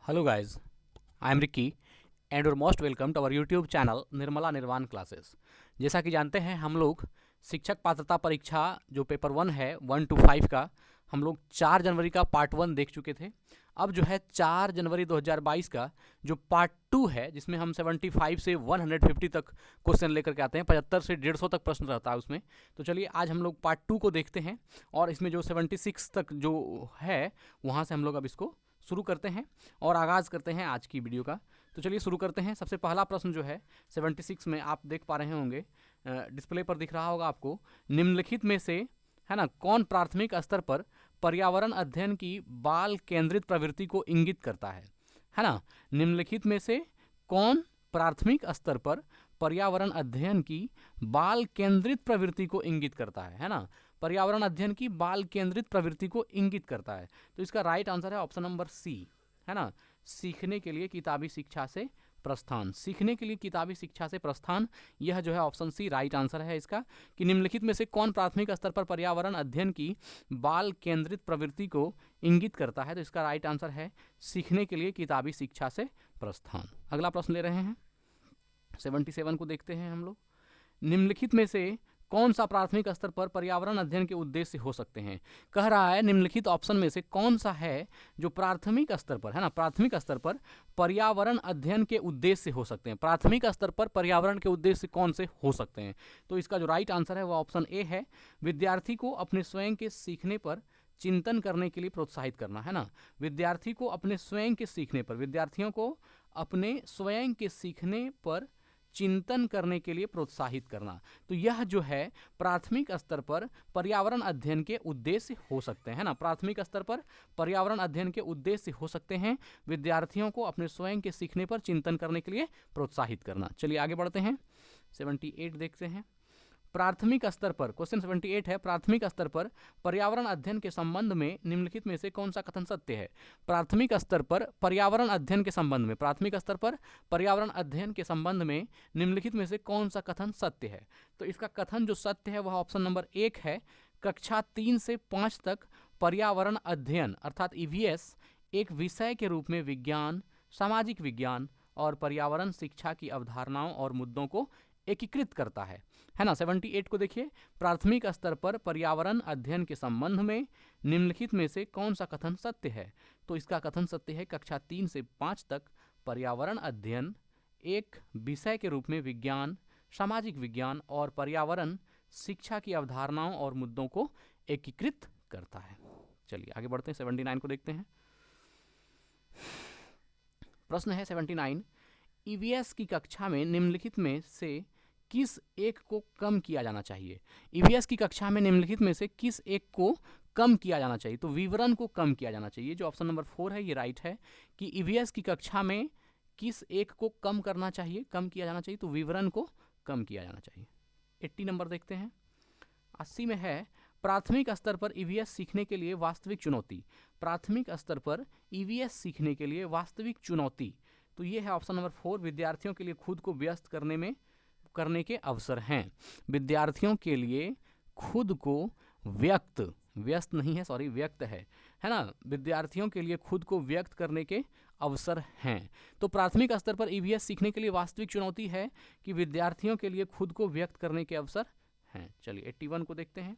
Hello guys, I am Ricky and you're most welcome to our YouTube channel Nirmala निर्वाण classes. जैसा कि जानते हैं हम लोग शिक्षक पात्रता परीक्षा जो पेपर 1 है 1 to 5 का हम लोग 4 जनवरी का पार्ट 1 देख चुके थे। अब जो है 4 जनवरी 2022 का जो पार्ट 2 है जिसमें हम 75 से 150 तक क्वेश्चन लेकर के आते हैं, 75 से 150 तक प्रश्न रहता है उसमें। तो चलिए आज हम लोग पार्ट 2 को देखते हैं और इसमें जो 76 तक जो है वहाँ से हम लोग अब इसको शुरू करते हैं और आगाज़ करते हैं आज की वीडियो का। तो चलिए शुरू करते हैं। सबसे पहला प्रश्न जो है 76 में आप देख पा रहे होंगे, डिस्प्ले पर दिख रहा होगा आपको। निम्नलिखित में से है ना कौन प्राथमिक स्तर पर पर्यावरण अध्ययन की बाल केंद्रित प्रवृत्ति को इंगित करता है ना। निम्नलिखित में से कौन प्राथमिक स्तर पर पर्यावरण अध्ययन की बाल केंद्रित प्रवृत्ति को इंगित करता है ना। पर्यावरण अध्ययन की बाल केंद्रित प्रवृत्ति को इंगित करता है। तो इसका राइट आंसर है ऑप्शन नंबर सी, है ना। सीखने के लिए किताबी शिक्षा से प्रस्थान, सीखने के लिए किताबी शिक्षा से प्रस्थान, यह जो है ऑप्शन सी राइट आंसर है इसका। कि निम्नलिखित में से कौन प्राथमिक स्तर पर पर्यावरण अध्ययन की बाल केंद्रित प्रवृत्ति को इंगित करता है। तो इसका राइट आंसर है सीखने के लिए किताबी शिक्षा से प्रस्थान। अगला प्रश्न ले रहे हैं 77 को देखते हैं हम लोग। निम्नलिखित में से कौन सा प्राथमिक स्तर पर पर्यावरण अध्ययन के उद्देश्य हो सकते हैं। कह रहा है निम्नलिखित ऑप्शन में से कौन सा है जो प्राथमिक स्तर पर, है ना, प्राथमिक स्तर पर पर्यावरण अध्ययन के उद्देश्य हो सकते हैं। प्राथमिक स्तर पर पर्यावरण के उद्देश्य कौन से हो सकते हैं। तो इसका जो राइट आंसर है वह ऑप्शन ए है, विद्यार्थी को अपने स्वयं के सीखने पर चिंतन करने के लिए प्रोत्साहित करना, है ना। विद्यार्थी को अपने स्वयं के सीखने पर, विद्यार्थियों को अपने स्वयं के सीखने पर चिंतन करने के लिए प्रोत्साहित करना। तो यह जो है प्राथमिक स्तर पर पर्यावरण अध्ययन के उद्देश्य हो सकते हैं ना। प्राथमिक स्तर पर पर्यावरण अध्ययन के उद्देश्य हो सकते हैं विद्यार्थियों को अपने स्वयं के सीखने पर चिंतन करने के लिए प्रोत्साहित करना। चलिए आगे बढ़ते हैं, 78 देखते हैं। प्राथमिक स्तर पर, क्वेश्चन 78 है, प्राथमिक स्तर पर पर्यावरण अध्ययन के संबंध में निम्नलिखित में से कौन सा कथन सत्य है। प्राथमिक स्तर पर पर्यावरण अध्ययन के संबंध में, प्राथमिक स्तर पर पर्यावरण अध्ययन के संबंध में निम्नलिखित में से कौन सा कथन सत्य है। तो इसका कथन जो सत्य है वह ऑप्शन नंबर 1 है, कक्षा 3 से 5 तक पर्यावरण अध्ययन अर्थात ईवीएस एक विषय के रूप में विज्ञान, सामाजिक विज्ञान और पर्यावरण शिक्षा की अवधारणाओं और मुद्दों को एकीकृत करता है ना। 78 को देखिए, प्राथमिक स्तर पर पर्यावरण अध्ययन के संबंध में निम्नलिखित में से कौन सा कथन सत्य है। तो इसका कथन सत्य है, कक्षा 3 से 5 तक पर्यावरण अध्ययन एक विषय के रूप में विज्ञान, सामाजिक विज्ञान और पर्यावरण शिक्षा की अवधारणाओं और मुद्दों को एकीकृत करता है। चलिए आगे बढ़ते हैं, 79 को देखते हैं। प्रश्न है 79, ईवीएस की कक्षा में निम्नलिखित में से किस एक को कम किया जाना चाहिए। ईवीएस की कक्षा में निम्नलिखित में से किस एक को कम किया जाना चाहिए। तो विवरण को कम किया जाना चाहिए। जो ऑप्शन नंबर 4 है ये राइट है कि ईवीएस की कक्षा में किस एक को कम करना चाहिए, कम किया जाना चाहिए। तो विवरण को कम किया जाना चाहिए। 80 नंबर देखते हैं। 80 में है, प्राथमिक स्तर पर ईवीएस सीखने के लिए वास्तविक चुनौती। प्राथमिक स्तर पर ईवीएस सीखने के लिए वास्तविक चुनौती, तो ये है ऑप्शन नंबर 4, विद्यार्थियों के लिए खुद को व्यस्त करने के अवसर हैं। विद्यार्थियों के लिए खुद को व्यस्त नहीं है, सॉरी व्यक्त है ना। विद्यार्थियों के लिए खुद को व्यक्त करने के अवसर हैं। तो प्राथमिक स्तर पर ईवीएस सीखने के लिए वास्तविक चुनौती है कि विद्यार्थियों के लिए खुद को व्यक्त करने के अवसर हैं। चलिए 81 को देखते हैं।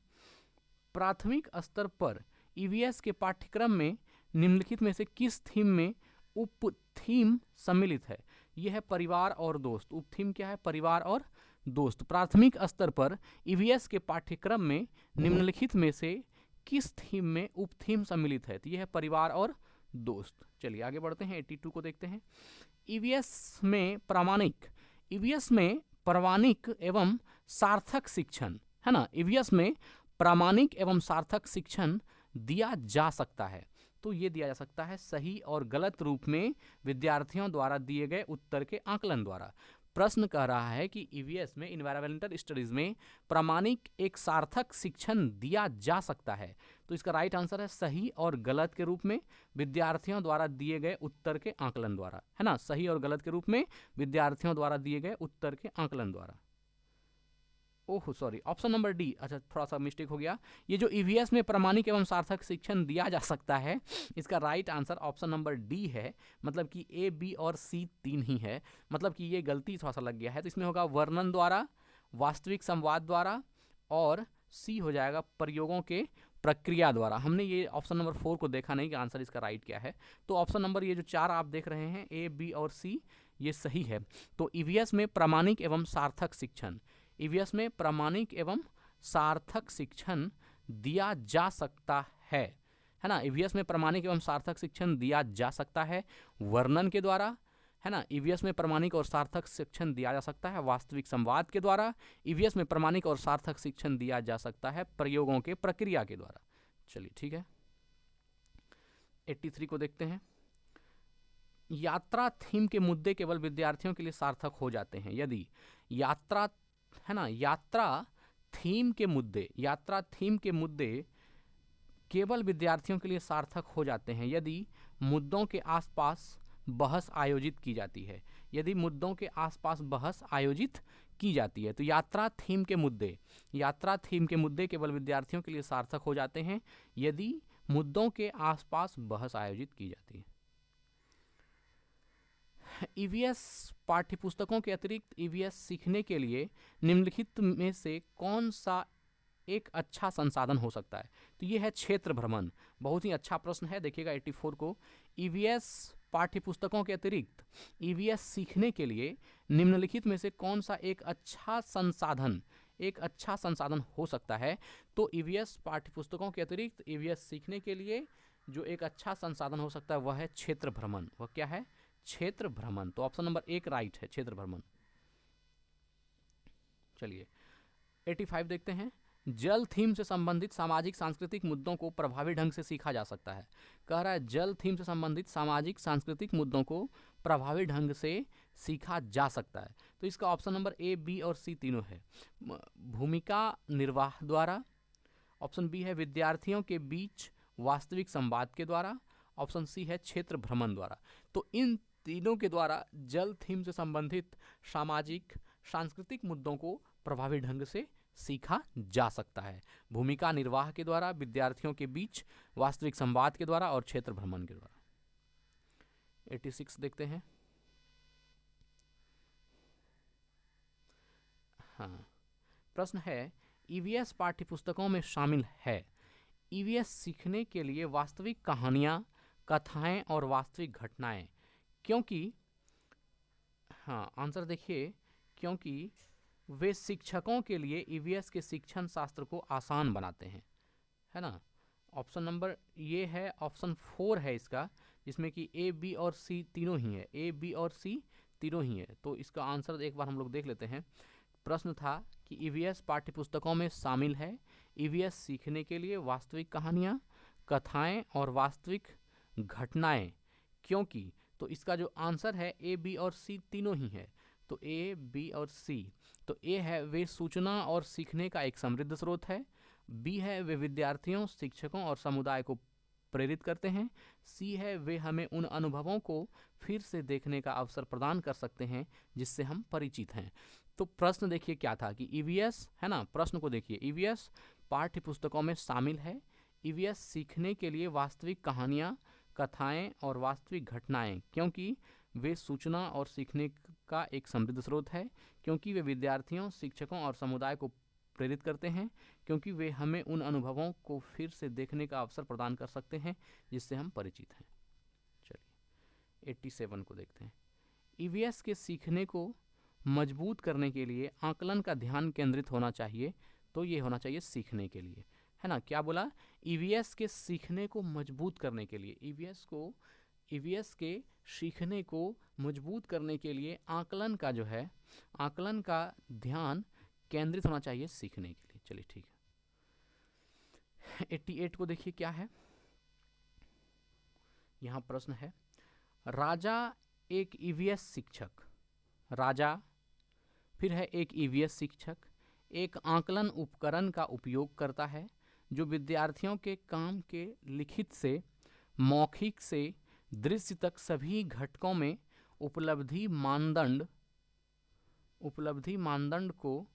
प्राथमिक स्तर पर ईवीएस के पाठ्यक्रम में निम्नलिखित में से किस थीम में उप थीम सम्मिलित है। यह है परिवार और दोस्त। उप थीम क्या है, परिवार और दोस्त। प्राथमिक स्तर पर ईवीएस के पाठ्यक्रम में निम्नलिखित में से किस थीम में उप थीम सम्मिलित है। तो यह है परिवार और दोस्त। चलिए आगे बढ़ते हैं, 82 को देखते हैं। ईवीएस में प्रामाणिक एवं सार्थक शिक्षण, है ना। ईवीएस में प्रामाणिक एवं सार्थक शिक्षण दिया जा सकता है। तो ये दिया जा सकता है सही और गलत रूप में विद्यार्थियों द्वारा दिए गए उत्तर के आकलन द्वारा। प्रश्न कह रहा है कि ईवीएस में, इन्वायरमेंटल स्टडीज में प्रामाणिक एक सार्थक शिक्षण दिया जा सकता है। तो इसका राइट आंसर है सही और गलत के रूप में विद्यार्थियों द्वारा दिए गए उत्तर के आकलन द्वारा, है ना। सही और गलत के रूप में विद्यार्थियों द्वारा दिए गए उत्तर के आकलन द्वारा। Oh sorry, option number D, अच्छा थोड़ा सा मिस्टेक हो गया। ये जो ईवीएस में प्रामाणिक एवं सार्थक शिक्षण दिया जा सकता है, इसका right answer option number D है। मतलब कि ए, बी और सी तीन ही है, मतलब कि ये गलती थोड़ा सा लग गया है। तो इसमें होगा वर्णन द्वारा, वास्तविक संवाद द्वारा, और सी हो जाएगा प्रयोगों के प्रक्रिया द्वारा। हमने ये ऑप्शन नंबर 4 को देखा नहीं कि आंसर इसका राइट क्या है। तो ऑप्शन नंबर ये जो 4 आप देख रहे हैं, ए, बी और सी, ये सही है। तो ईवीएस में प्रामाणिक एवं सार्थक शिक्षण, ईवीएस में प्रामाणिक एवं सार्थक शिक्षण दिया जा सकता है ना। ईवीएस में प्रामाणिक एवं सार्थक शिक्षण दिया जा सकता है वर्णन के द्वारा, है ना। ईवीएस में प्रामाणिक और सार्थक शिक्षण दिया जा सकता है वास्तविक संवाद के द्वारा। ईवीएस में प्रामाणिक और सार्थक शिक्षण दिया जा सकता है प्रयोगों के प्रक्रिया के द्वारा। चलिए ठीक है, 83 को देखते हैं। यात्रा थीम के मुद्दे केवल विद्यार्थियों के लिए सार्थक हो जाते हैं यदि यात्रा, है ना, यात्रा थीम के मुद्दे केवल विद्यार्थियों के लिए सार्थक हो जाते हैं यदि मुद्दों के आसपास बहस आयोजित की जाती है, यदि मुद्दों के आसपास बहस आयोजित की जाती है। तो यात्रा थीम के मुद्दे केवल विद्यार्थियों के लिए सार्थक हो जाते हैं यदि मुद्दों के आसपास बहस आयोजित की जाती है। ईवीएस पाठ्यपुस्तकों के अतिरिक्त ईवीएस सीखने के लिए निम्नलिखित में से कौन सा एक अच्छा संसाधन हो सकता है? तो ये है क्षेत्र भ्रमण। बहुत ही अच्छा प्रश्न है, देखिएगा 84 को। ईवीएस पाठ्यपुस्तकों के अतिरिक्त ईवीएस सीखने के लिए निम्नलिखित में से कौन सा एक अच्छा संसाधन हो सकता है? तो ईवीएस पाठ्यपुस्तकों के अतिरिक्त ईवीएस सीखने के लिए जो एक अच्छा संसाधन हो सकता है वह है क्षेत्र भ्रमण। वह क्या है? क्षेत्र भ्रमण। तो ऑप्शन नंबर 1 राइट है, क्षेत्र भ्रमण। चलिए 85 देखते हैं। जल थीम से संबंधित सामाजिक सांस्कृतिक मुद्दों को प्रभावी ढंग से सीखा जा सकता है। कह रहा है जल थीम से संबंधित सामाजिक सांस्कृतिक मुद्दों को प्रभावी ढंग से सीखा जा सकता है। तो इसका ऑप्शन नंबर ए, बी और सी तीनों है। भूमिका निर्वाह द्वारा, ऑप्शन बी है विद्यार्थियों के बीच वास्तविक संवाद के द्वारा, ऑप्शन सी है क्षेत्र भ्रमण द्वारा। तो इन तीनों के द्वारा जल थीम से संबंधित सामाजिक सांस्कृतिक मुद्दों को प्रभावी ढंग से सीखा जा सकता है। भूमिका निर्वाह के द्वारा, विद्यार्थियों के बीच वास्तविक संवाद के द्वारा और क्षेत्र भ्रमण के द्वारा। 86 देखते हैं। हाँ, प्रश्न है ईवीएस पाठ्यपुस्तकों में शामिल है ईवीएस सीखने के लिए वास्तविक कहानियाँ, कथाएं और वास्तविक घटनाएं, क्योंकि, हाँ आंसर देखिए, क्योंकि वे शिक्षकों के लिए ईवीएस के शिक्षण शास्त्र को आसान बनाते हैं, है ना। ऑप्शन नंबर ये है, ऑप्शन 4 है इसका, जिसमें कि ए, बी और सी तीनों ही है, ए, बी और सी तीनों ही है। तो इसका आंसर एक बार हम लोग देख लेते हैं। प्रश्न था कि ईवीएस पाठ्यपुस्तकों में शामिल है ईवीएस सीखने के लिए वास्तविक कहानियाँ, कथाएं और वास्तविक घटनाएं, क्योंकि, तो इसका जो आंसर है ए, बी और सी तीनों ही है। तो ए, बी और सी। तो ए है वे सूचना और सीखने का एक समृद्ध स्रोत है, बी है वे विद्यार्थियों, शिक्षकों और समुदाय को प्रेरित करते हैं, सी है वे हमें उन अनुभवों को फिर से देखने का अवसर प्रदान कर सकते हैं जिससे हम परिचित हैं। तो प्रश्न देखिए क्या था कि ईवीएस, है ना, प्रश्न को देखिए, ईवीएस पाठ्यपुस्तकों में शामिल है ईवीएस सीखने के लिए वास्तविक कहानियाँ, कथाएं और वास्तविक घटनाएं, क्योंकि वे सूचना और सीखने का एक समृद्ध स्रोत है, क्योंकि वे विद्यार्थियों, शिक्षकों और समुदाय को प्रेरित करते हैं, क्योंकि वे हमें उन अनुभवों को फिर से देखने का अवसर प्रदान कर सकते हैं जिससे हम परिचित हैं। चलिए 87 को देखते हैं। ईवीएस के सीखने को मजबूत करने के लिए आकलन का ध्यान केंद्रित होना चाहिए। तो ये होना चाहिए सीखने के लिए, है ना। क्या बोला? ईवीएस के सीखने को मजबूत करने के लिए, ईवीएस के सीखने को मजबूत करने के लिए आकलन का जो है, आकलन का ध्यान केंद्रित होना चाहिए सीखने के लिए। चलिए ठीक है। 88 को देखिए क्या है, यहाँ प्रश्न है राजा एक ईवीएस शिक्षक, राजा फिर है एक ईवीएस शिक्षक एक आकलन उपकरण का उपयोग करता है जो विद्यार्थियों के काम के लिखित से मौखिक से दृश्य तक सभी घटकों में उपलब्धि मानदंड को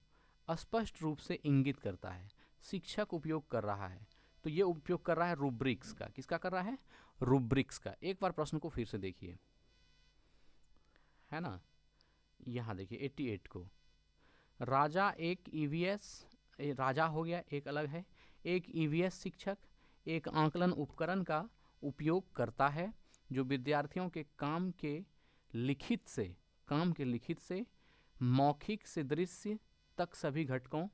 स्पष्ट रूप से इंगित करता है। शिक्षक उपयोग कर रहा है, तो ये उपयोग कर रहा है रूब्रिक्स का। किसका कर रहा है? रूब्रिक्स का। एक बार प्रश्न को फिर से देखिए, है ना, यहाँ देखिए 88 को। राजा एक ईवीएस, राजा हो गया, एक अलग है। एक ईवीएस शिक्षक एक आकलन उपकरण का उपयोग करता है जो विद्यार्थियों के काम के लिखित से मौखिक से दृश्य तक सभी घटकों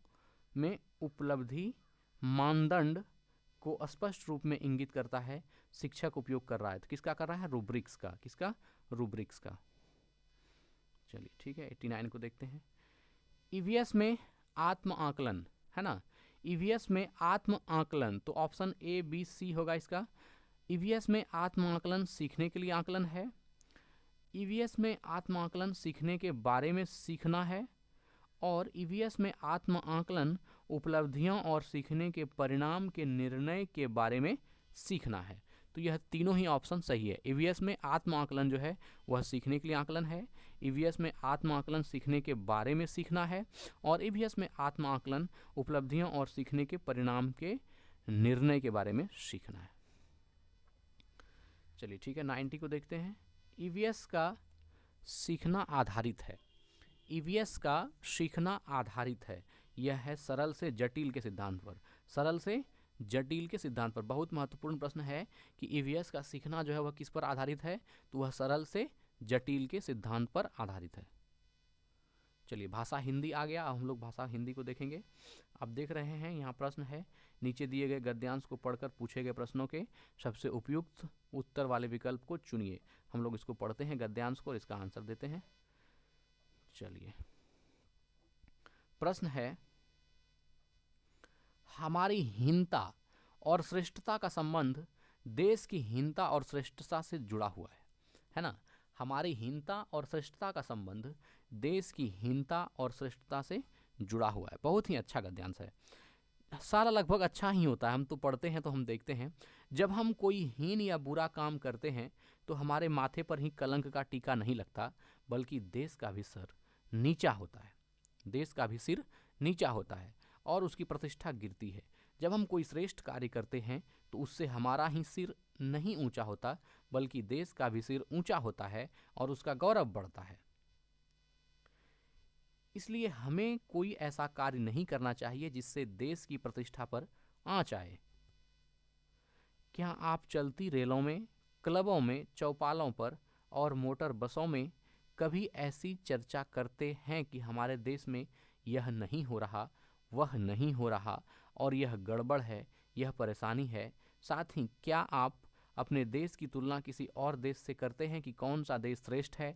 में उपलब्धि मानदंड को स्पष्ट रूप में इंगित करता है। शिक्षक उपयोग कर रहा है, तो किसका कर रहा है? रूब्रिक्स का। किसका? रूब्रिक्स का। चलिए ठीक है, 89 को देखते हैं। ईवीएस में आत्म आकलन, है ना, ईवीएस में आत्म आकलन, तो ऑप्शन ए बी सी होगा इसका। ईवीएस में आत्म आकलन सीखने के लिए आकलन है। ईवीएस में आत्म आकलन सीखने के बारे में सीखना है। और ईवीएस में आत्म आकलन उपलब्धियों और सीखने के परिणाम के निर्णय के बारे में सीखना है। तो यह तीनों ही ऑप्शन सही है। ईवीएस में आत्म आकलन जो है वह सीखने के लिए आकलन है। ईवीएस में आत्म आकलन सीखने के बारे में सीखना है। और ईवीएस में आत्म आकलन उपलब्धियों और सीखने के परिणाम के निर्णय के बारे में सीखना है। चलिए ठीक है, 90 को देखते हैं। ईवीएस का सीखना आधारित है। ईवीएस का सीखना आधारित है। यह है सरल से जटिल के सिद्धांत पर। सरल से जटिल के सिद्धांत पर। बहुत महत्वपूर्ण प्रश्न है कि ईवीएस का सीखना जो है वह किस पर आधारित है, तो वह सरल से जटिल के सिद्धांत पर आधारित है। चलिए भाषा हिंदी आ गया, अब हम लोग भाषा हिंदी को देखेंगे। अब देख रहे हैं यहाँ प्रश्न है, नीचे दिए गए गद्यांश को पढ़कर पूछे गए प्रश्नों के सबसे उपयुक्त उत्तर वाले विकल्प को चुनिए। हम लोग इसको पढ़ते हैं गद्यांश को और इसका आंसर देते हैं। चलिए प्रश्न है, हमारी हीनता और श्रेष्ठता का संबंध देश की हीनता और श्रेष्ठता से जुड़ा हुआ है ना। हमारी हीनता और श्रेष्ठता का संबंध देश की हीनता और श्रेष्ठता से जुड़ा हुआ है। बहुत ही अच्छा गद्यांश है। सारा लगभग अच्छा ही होता है। हम तो पढ़ते हैं तो हम देखते हैं, जब हम कोई हीन या बुरा काम करते हैं तो हमारे माथे पर ही कलंक का टीका नहीं लगता, बल्कि देश का भी सर नीचा होता है। देश का भी सिर नीचा होता है और उसकी प्रतिष्ठा गिरती है। जब हम कोई श्रेष्ठ कार्य करते हैं तो उससे हमारा ही सिर नहीं ऊंचा होता, बल्कि देश का भी सिर ऊंचा होता है और उसका गौरव बढ़ता है। इसलिए हमें कोई ऐसा कार्य नहीं करना चाहिए जिससे देश की प्रतिष्ठा पर आंच आए। क्या आप चलती रेलों में, क्लबों में, चौपालों पर और मोटर बसों में कभी ऐसी चर्चा करते हैं कि हमारे देश में यह नहीं हो रहा, वह नहीं हो रहा और यह गड़बड़ है, यह परेशानी है? साथ ही क्या आप अपने देश की तुलना किसी और देश से करते हैं कि कौन सा देश श्रेष्ठ है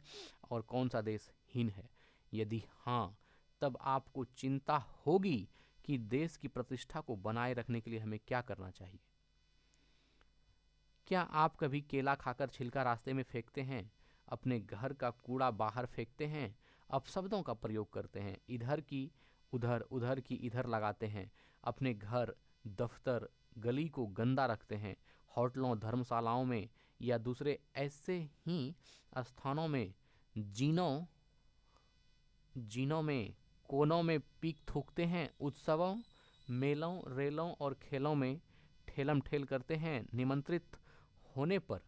और कौन सा देश हीन है? यदि हाँ, तब आपको चिंता होगी कि देश की प्रतिष्ठा को बनाए रखने के लिए हमें क्या करना चाहिए। क्या आप कभी केला खाकर छिलका रास्ते में फेंकते हैं, अपने घर का कूड़ा बाहर फेंकते हैं, अपशब्दों का प्रयोग करते हैं, इधर की उधर, उधर की इधर लगाते हैं, अपने घर, दफ्तर, गली को गंदा रखते हैं, होटलों, धर्मशालाओं में या दूसरे ऐसे ही स्थानों में जीनों में, कोनों में पीक थूकते हैं, उत्सवों, मेलों, रेलों और खेलों में ठेलम ठेल करते हैं, निमंत्रित होने पर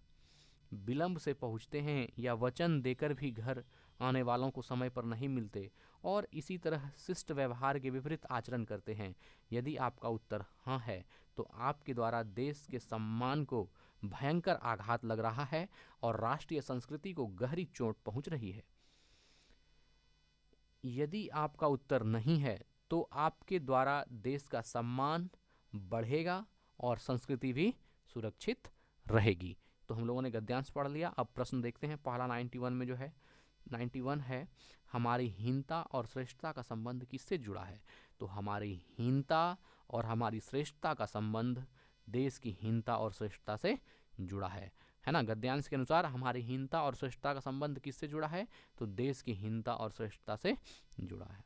विलंब से पहुंचते हैं या वचन देकर भी घर आने वालों को समय पर नहीं मिलते और इसी तरह शिष्ट व्यवहार के विपरीत आचरण करते हैं? यदि आपका उत्तर हाँ है तो आपके द्वारा देश के सम्मान को भयंकर आघात लग रहा है और राष्ट्रीय संस्कृति को गहरी चोट पहुंच रही है। यदि आपका उत्तर नहीं है तो आपके द्वारा देश का सम्मान बढ़ेगा और संस्कृति भी सुरक्षित रहेगी। तो हम लोगों ने गद्यांश पढ़ लिया। अब प्रश्न देखते हैं। पहला 91 में जो है 91 है, हमारी हीनता और श्रेष्ठता का संबंध किससे जुड़ा है? तो हमारी हीनता और हमारी श्रेष्ठता का संबंध देश की हीनता और श्रेष्ठता से जुड़ा है ना। गद्यांश के अनुसार हमारी हीनता और श्रेष्ठता का संबंध किससे जुड़ा है? तो देश की हीनता और श्रेष्ठता से जुड़ा है।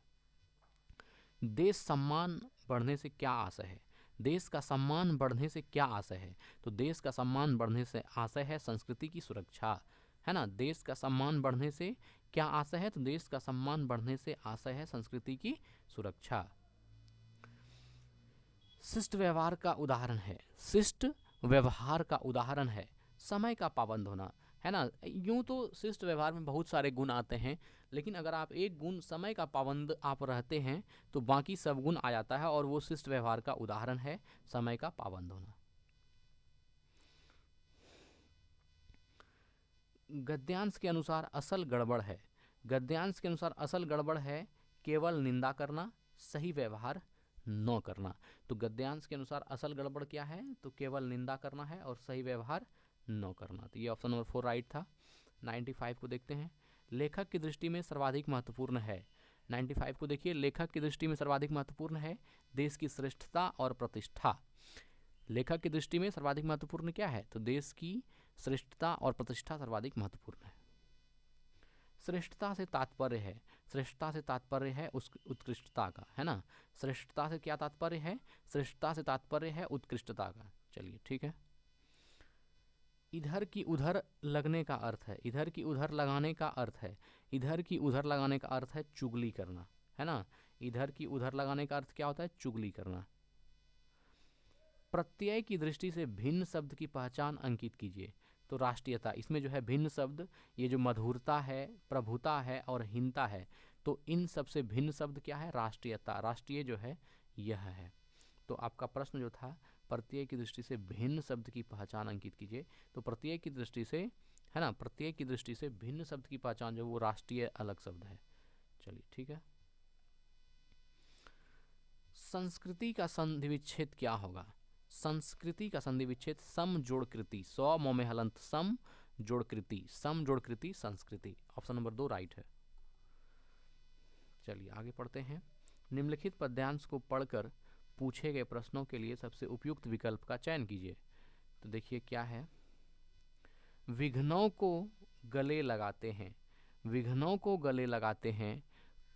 देश सम्मान बढ़ने से क्या आशय है? देश का सम्मान बढ़ने से क्या आशय है? तो देश का सम्मान बढ़ने से आशय है संस्कृति की सुरक्षा। है ना। देश का सम्मान बढ़ने से क्या आशय है, तो देश का सम्मान बढ़ने से आशय है संस्कृति की सुरक्षा। शिष्ट व्यवहार का उदाहरण है, शिष्ट व्यवहार का उदाहरण है समय का पाबंद होना, है ना। यूं तो शिष्ट व्यवहार में बहुत सारे गुण आते हैं, लेकिन अगर आप एक गुण समय का पाबंद आप रहते हैं तो बाकी सब गुण आ जाता है, और वो शिष्ट व्यवहार का उदाहरण है समय का पाबंद होना। गद्यांश के अनुसार असल गड़बड़ है, गद्यांश के अनुसार असल गड़बड़ है केवल निंदा करना, सही व्यवहार न करना। तो गद्यांश के अनुसार असल गड़बड़ क्या है, तो केवल निंदा करना है और सही व्यवहार न करना। तो ये ऑप्शन नंबर 4 राइट था। 95 को देखते हैं, लेखक की दृष्टि में सर्वाधिक महत्वपूर्ण है। 95 को देखिए, लेखक की दृष्टि में सर्वाधिक महत्वपूर्ण है देश की श्रेष्ठता और प्रतिष्ठा। लेखक की दृष्टि में सर्वाधिक महत्वपूर्ण क्या है, तो देश की श्रेष्ठता और प्रतिष्ठा सर्वाधिक महत्वपूर्ण है। श्रेष्ठता से तात्पर्य है, श्रेष्ठता से तात्पर्य है उस उत्कृष्टता का, है ना। श्रेष्ठता से क्या तात्पर्य है, श्रेष्ठता से तात्पर्य है उत्कृष्टता का। चलिए ठीक है। इधर की उधर लगने का अर्थ है, इधर की उधर लगाने का अर्थ है, इधर की उधर लगाने का अर्थ है चुगली करना, है ना। इधर की उधर लगाने का अर्थ क्या होता है, चुगली करना। प्रत्यय की दृष्टि से भिन्न शब्द की पहचान अंकित कीजिए। तो राष्ट्रीयता, इसमें जो है भिन्न शब्द, ये जो मधुरता है, प्रभुता है और हीनता है, तो इन सब से भिन्न शब्द क्या है, राष्ट्रीयता। राष्ट्रीय जो है यह है। तो आपका प्रश्न जो था, प्रत्यय की दृष्टि से भिन्न शब्द की पहचान अंकित कीजिए, तो प्रत्यय की दृष्टि से, है ना, प्रत्यय की दृष्टि से भिन्न शब्द की पहचान जो वो राष्ट्रीय अलग शब्द है। चलिए ठीक है। संस्कृति का संधि विच्छेद क्या होगा, संस्कृति का संधि विच्छेद सम जोड़ कृति, सौ मो में हलंत सम जोड़ कृति, सम जोड़ कृति संस्कृति। ऑप्शन नंबर 2 राइट है। चलिए आगे पढ़ते हैं। निम्नलिखित पद्यांश को पढ़कर पूछे गए प्रश्नों के लिए सबसे उपयुक्त विकल्प का चयन कीजिए। तो देखिए क्या है, विघ्नों को गले लगाते हैं, विघ्नों को गले लगाते हैं,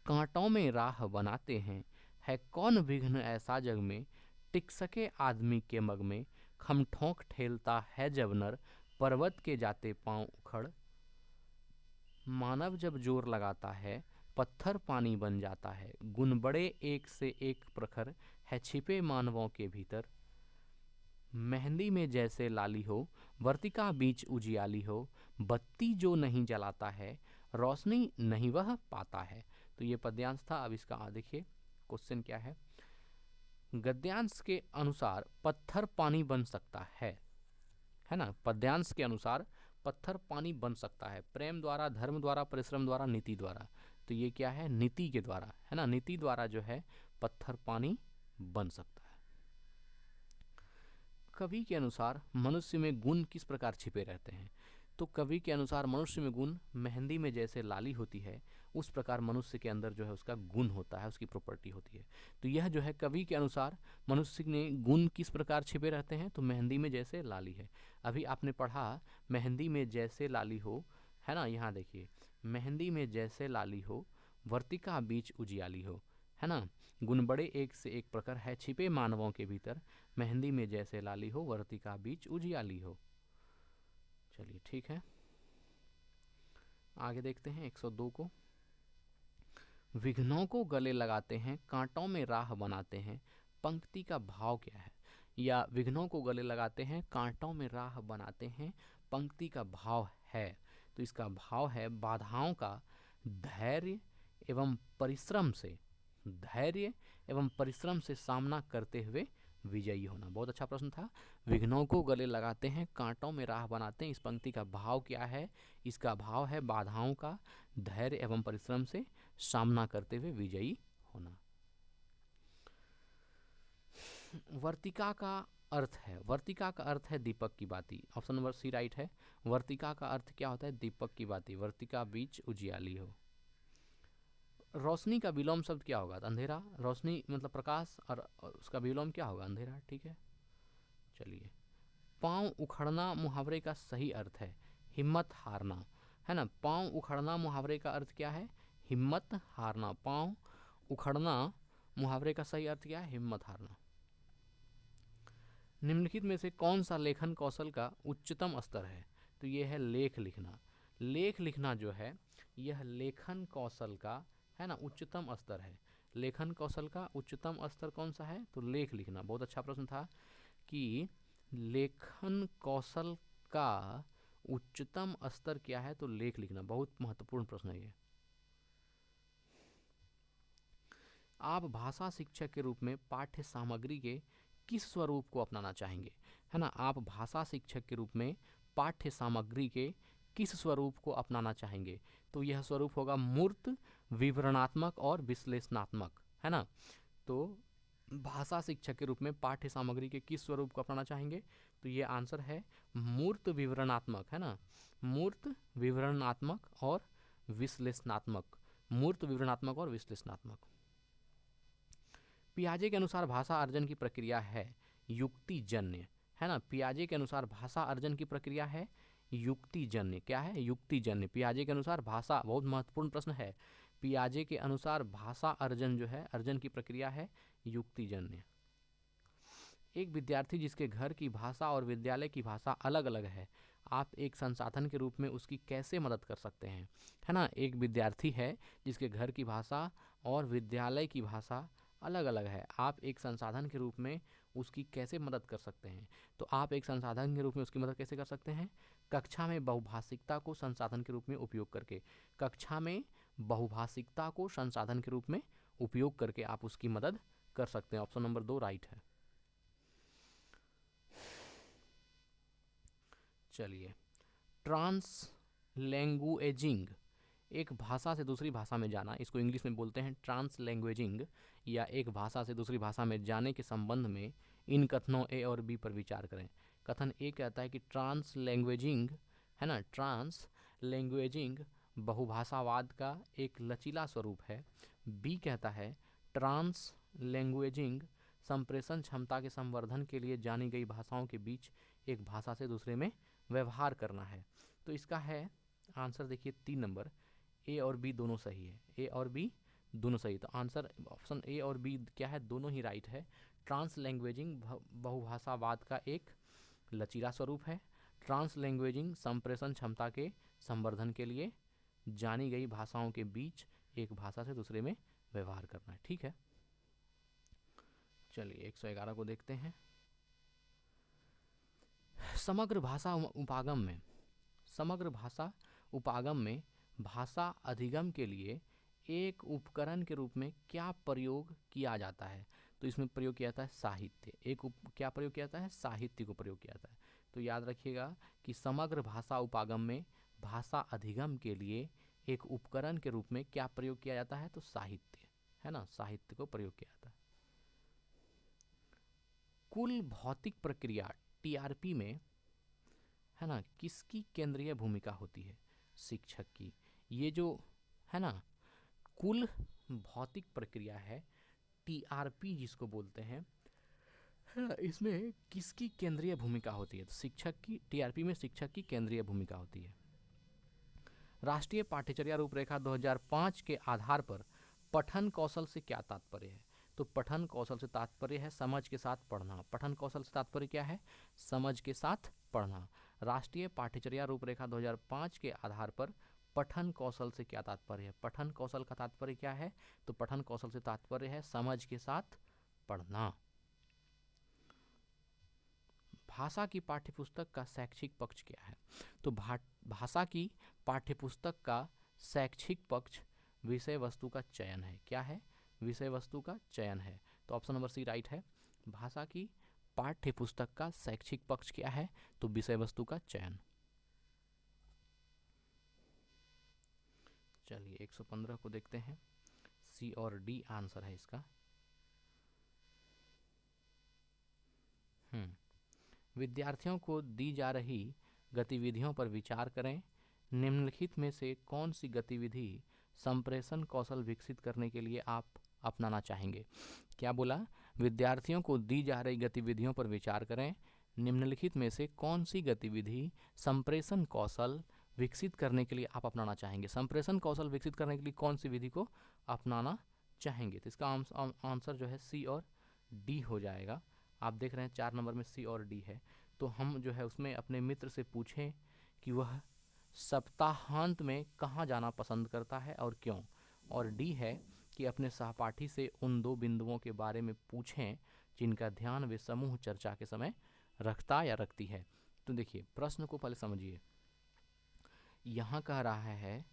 कांटों में राह बनाते हैं, है कौन विघ्न ऐसा जग में, टिक सके आदमी के मग में, खमठोंक ठेलता है जब नर, पर्वत के जाते पांव उखड़, मानव जब जोर लगाता है, पत्थर पानी बन जाता है, गुण बड़े एक से एक प्रखर, है छिपे मानवों के भीतर, मेहंदी में जैसे लाली हो, वर्तिका बीच उजियाली हो, बत्ती जो नहीं जलाता है, रोशनी नहीं वह पाता है। तो ये पद्यांश था। अब इसका देखिए क्वेश्चन क्या है। गद्यांश के अनुसार पत्थर पानी बन सकता है ना। पद्यांश के अनुसार पत्थर पानी बन सकता है, प्रेम द्वारा, धर्म द्वारा, परिश्रम द्वारा, नीति द्वारा। तो ये क्या है, नीति के द्वारा, है ना। नीति द्वारा जो है पत्थर पानी बन सकता है। कवि के अनुसार मनुष्य में गुण किस प्रकार छिपे रहते हैं, तो कवि के अनुसार मनुष्य में गुण मेहंदी में जैसे लाली होती है उस प्रकार मनुष्य के अंदर जो है उसका गुण होता है, उसकी प्रॉपर्टी होती है। तो यह जो है कवि के अनुसार मनुष्य में गुण किस प्रकार छिपे रहते हैं, तो मेहंदी में जैसे लाली है। अभी आपने पढ़ा मेहंदी में जैसे लाली हो, है ना। यहाँ देखिए, मेहंदी में जैसे लाली हो, वर्तिका बीच उजियाली हो, है ना। गुण बड़े एक से एक प्रखर, है छिपे मानवों के भीतर, मेहंदी में जैसे लाली हो, वर्तिका बीच उजियाली हो। चलिए ठीक है, आगे देखते हैं 102 को। विघ्नों को गले लगाते हैं, कांटों में राह बनाते हैं, पंक्ति का भाव क्या है, या विघ्नों को गले लगाते हैं, कांटों में राह बनाते हैं, पंक्ति का भाव है। तो इसका भाव है बाधाओं का धैर्य एवं परिश्रम से, धैर्य एवं परिश्रम से सामना करते हुए विजयी होना। बहुत अच्छा प्रश्न था। विघ्नों को गले लगाते हैं, कांटों में राह बनाते हैं, इस पंक्ति का भाव क्या है, इसका भाव है बाधाओं का धैर्य एवं परिश्रम से सामना करते हुए विजयी होना। वर्तिका का अर्थ है, वर्तिका का अर्थ है दीपक की बाती। ऑप्शन नंबर सी राइट है। वर्तिका का अर्थ क्या होता है, दीपक की बाती, वर्तिका बीच उजियाली हो। रोशनी का विलोम शब्द क्या होगा, अंधेरा। रोशनी मतलब प्रकाश, और उसका विलोम क्या होगा, अंधेरा। ठीक है, चलिए। पाँव उखड़ना मुहावरे का सही अर्थ है हिम्मत हारना, है ना। पाँव उखड़ना मुहावरे का अर्थ क्या है, हिम्मत हारना। पाँव उखड़ना मुहावरे का सही अर्थ क्या है, हिम्मत हारना। निम्नलिखित में से कौन सा लेखन कौशल का उच्चतम स्तर है, तो ये है लेख लिखना। लेख लिखना जो है यह लेखन कौशल का, है ना, उच्चतम स्तर है। लेखन कौशल का उच्चतम स्तर कौन सा है? तो लेख लिखना। बहुत अच्छा प्रश्न था कि लेखन कौशल का उच्चतम स्तर क्या है? तो लेख लिखना। बहुत महत्वपूर्ण प्रश्न है ये। आप भाषा शिक्षक के रूप में पाठ्य सामग्री के किस स्वरूप को अपनाना चाहेंगे? है ना, आप भाषा शिक्षक के रूप में पाठ्य सामग्री के किस स्वरूप को अपनाना चाहेंगे? तो यह स्वरूप होगा मूर्त, विवरणात्मक और विश्लेषणात्मक, है ना। तो भाषा शिक्षक के रूप में पाठ्य सामग्री के किस स्वरूप को अपनाना चाहेंगे? तो ये आंसर है मूर्त विवरणात्मक, है ना, मूर्त विवरणात्मक और विश्लेषणात्मक। मूर्त विवरणात्मक और विश्लेषणात्मक। पियाजे के अनुसार भाषा अर्जन की प्रक्रिया है युक्तिजन्य, है ना। पियाजे के अनुसार भाषा अर्जन की प्रक्रिया है युक्तिजन्य। क्या है? युक्तिजन्य। पियाजे के अनुसार भाषा, बहुत महत्वपूर्ण प्रश्न है, पियाजे के अनुसार भाषा अर्जन जो है, अर्जन की प्रक्रिया है युक्तिजन्य। एक विद्यार्थी जिसके घर की भाषा और विद्यालय की भाषा अलग अलग है, आप एक संसाधन के रूप में उसकी कैसे मदद कर सकते हैं? है ना, एक विद्यार्थी है जिसके घर की भाषा और विद्यालय की भाषा अलग अलग है, आप एक संसाधन के रूप में उसकी कैसे मदद कर सकते हैं? तो आप एक संसाधन के रूप में उसकी मदद कैसे कर सकते हैं? कक्षा में बहुभाषिकता को संसाधन के रूप में उपयोग करके। कक्षा में बहुभाषिकता को संसाधन के रूप में उपयोग करके आप उसकी मदद कर सकते हैं। ऑप्शन नंबर 2 राइट है। चलिए, ट्रांसलैंगुएजिंग, एक भाषा से दूसरी भाषा में जाना, इसको इंग्लिश में बोलते हैं ट्रांसलैंग्वेजिंग, या एक भाषा से दूसरी भाषा में जाने के संबंध में इन कथनों ए और बी पर विचार करें। कथन ए कहता है कि ट्रांसलैंग्वेजिंग, है ना, ट्रांसलैंग्वेजिंग बहुभाषावाद का एक लचीला स्वरूप है। बी कहता है ट्रांसलैंग्वेजिंग संप्रेषण क्षमता के संवर्धन के लिए जानी गई भाषाओं के बीच एक भाषा से दूसरे में व्यवहार करना है। तो इसका है आंसर, देखिए 3 नंबर, ए और बी दोनों सही है। ए और बी दोनों सही, तो आंसर ऑप्शन ए और बी क्या है? दोनों ही राइट है। ट्रांसलैंग्वेजिंग बहुभाषावाद का एक लचीला स्वरूप है। ट्रांसलैंग्वेजिंग संप्रेषण क्षमता के संवर्धन के लिए जानी गई भाषाओं के बीच एक भाषा से दूसरे में व्यवहार करना है। ठीक है, चलिए 111 को देखते हैं। समग्र भाषा उपागम में, समग्र भाषा उपागम में भाषा अधिगम के लिए एक उपकरण के रूप में क्या प्रयोग किया जाता है? तो इसमें प्रयोग किया जाता है साहित्य। क्या प्रयोग किया जाता है? साहित्य को प्रयोग किया जाता है। तो याद रखिएगा कि समग्र भाषा उपागम में भाषा अधिगम के लिए एक उपकरण के रूप में क्या प्रयोग किया जाता है? तो साहित्य, है ना, साहित्य को प्रयोग किया जाता है। कुल भौतिक प्रक्रिया टीआरपी में, है ना, किसकी केंद्रीय भूमिका होती है? शिक्षक की। ये जो है ना कुल भौतिक प्रक्रिया है टीआरपी जिसको बोलते हैं, है ना, इसमें किसकी केंद्रीय भूमिका होती है? तो शिक्षक की। टीआरपी में शिक्षक की केंद्रीय भूमिका होती है। राष्ट्रीय पाठ्यचर्या रूपरेखा 2005 के आधार पर पठन कौशल से क्या तात्पर्य है? तो पठन कौशल से तात्पर्य है समझ के साथ पढ़ना। पठन कौशल से तात्पर्य क्या है? समझ के साथ पढ़ना। राष्ट्रीय पाठ्यचर्या रूपरेखा 2005 के आधार पर पठन कौशल से क्या तात्पर्य है? पठन कौशल का तात्पर्य क्या है? तो पठन कौशल से तात्पर्य है समझ के साथ पढ़ना। भाषा की पाठ्यपुस्तक का शैक्षिक पक्ष क्या है? तो भाषा की पाठ्यपुस्तक का शैक्षिक पक्ष विषय वस्तु का चयन है। क्या है? विषय वस्तु का चयन है। तो ऑप्शन नंबर सी राइट है। भाषा की पाठ्यपुस्तक का शैक्षिक पक्ष क्या है? तो विषय वस्तु का चयन। चलिए 115 को देखते हैं। सी और डी आंसर है इसका। विद्यार्थियों को दी जा रही गतिविधियों पर विचार करें। निम्नलिखित में से कौन सी गतिविधि संप्रेषण कौशल विकसित करने के लिए आप अपनाना चाहेंगे? क्या बोला? विद्यार्थियों को दी जा रही गतिविधियों पर विचार करें। निम्नलिखित में से कौन सी गतिविधि संप्रेषण कौशल विकसित करने के लिए आप अपनाना चाहेंगे? संप्रेषण कौशल विकसित करने के लिए कौन सी विधि को अपनाना चाहेंगे? तो इसका आंसर जो है सी और डी हो जाएगा। आप देख रहे हैं 4 नंबर में सी और डी है। तो हम जो है उसमें अपने मित्र से पूछें कि वह सप्ताहांत में कहाँ जाना पसंद करता है और क्यों। और डी है कि अपने सहपाठी से उन दो बिंदुओं के बारे में पूछें जिनका ध्यान वे समूह चर्चा के समय रखता या रखती है। तो देखिए प्रश्न को पहले समझिए। यहाँ कह रहा है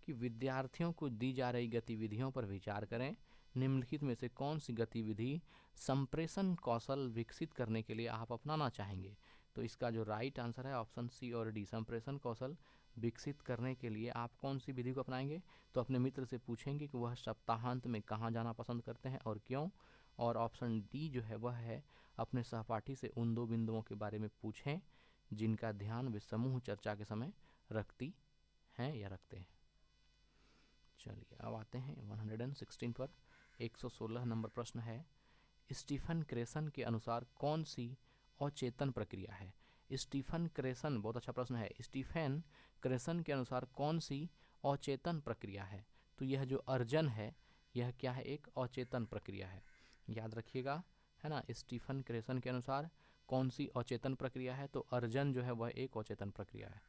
कि विद्यार्थियों को दी जा रही गतिविधियों पर विचार करें। निम्नलिखित में से कौन सी गतिविधि संप्रेषण कौशल विकसित करने के लिए आप अपनाना चाहेंगे। तो इसका जो राइट आंसर है ऑप्शन सी और डी, संप्रेषण कौशल विकसित करने के लिए आप कौन सी विधि को अपनाएंगे। तो अपने मित्र से पूछेंगे कि वह सप्ताहांत में कहाँ जाना पसंद करते हैं और क्यों। और ऑप्शन डी जो है वह है अपने सहपाठी से उन दो बिंदुओं के बारे में पूछें जिनका ध्यान वे समूह चर्चा के समय रखती हैं या रखते हैं। चलिए अब आते हैं 116 पर। 116 नंबर प्रश्न है, स्टीफन क्रेसन के अनुसार कौन सी अचेतन प्रक्रिया है। स्टीफन क्रेसन, बहुत अच्छा प्रश्न है, स्टीफन क्रेसन के अनुसार कौन सी अचेतन प्रक्रिया है। तो यह जो अर्जन है यह क्या है, एक अचेतन प्रक्रिया है, याद रखिएगा, है ना। स्टीफन क्रेसन के अनुसार कौन सी अचेतन प्रक्रिया है, तो अर्जन जो है वह एक अचेतन प्रक्रिया है।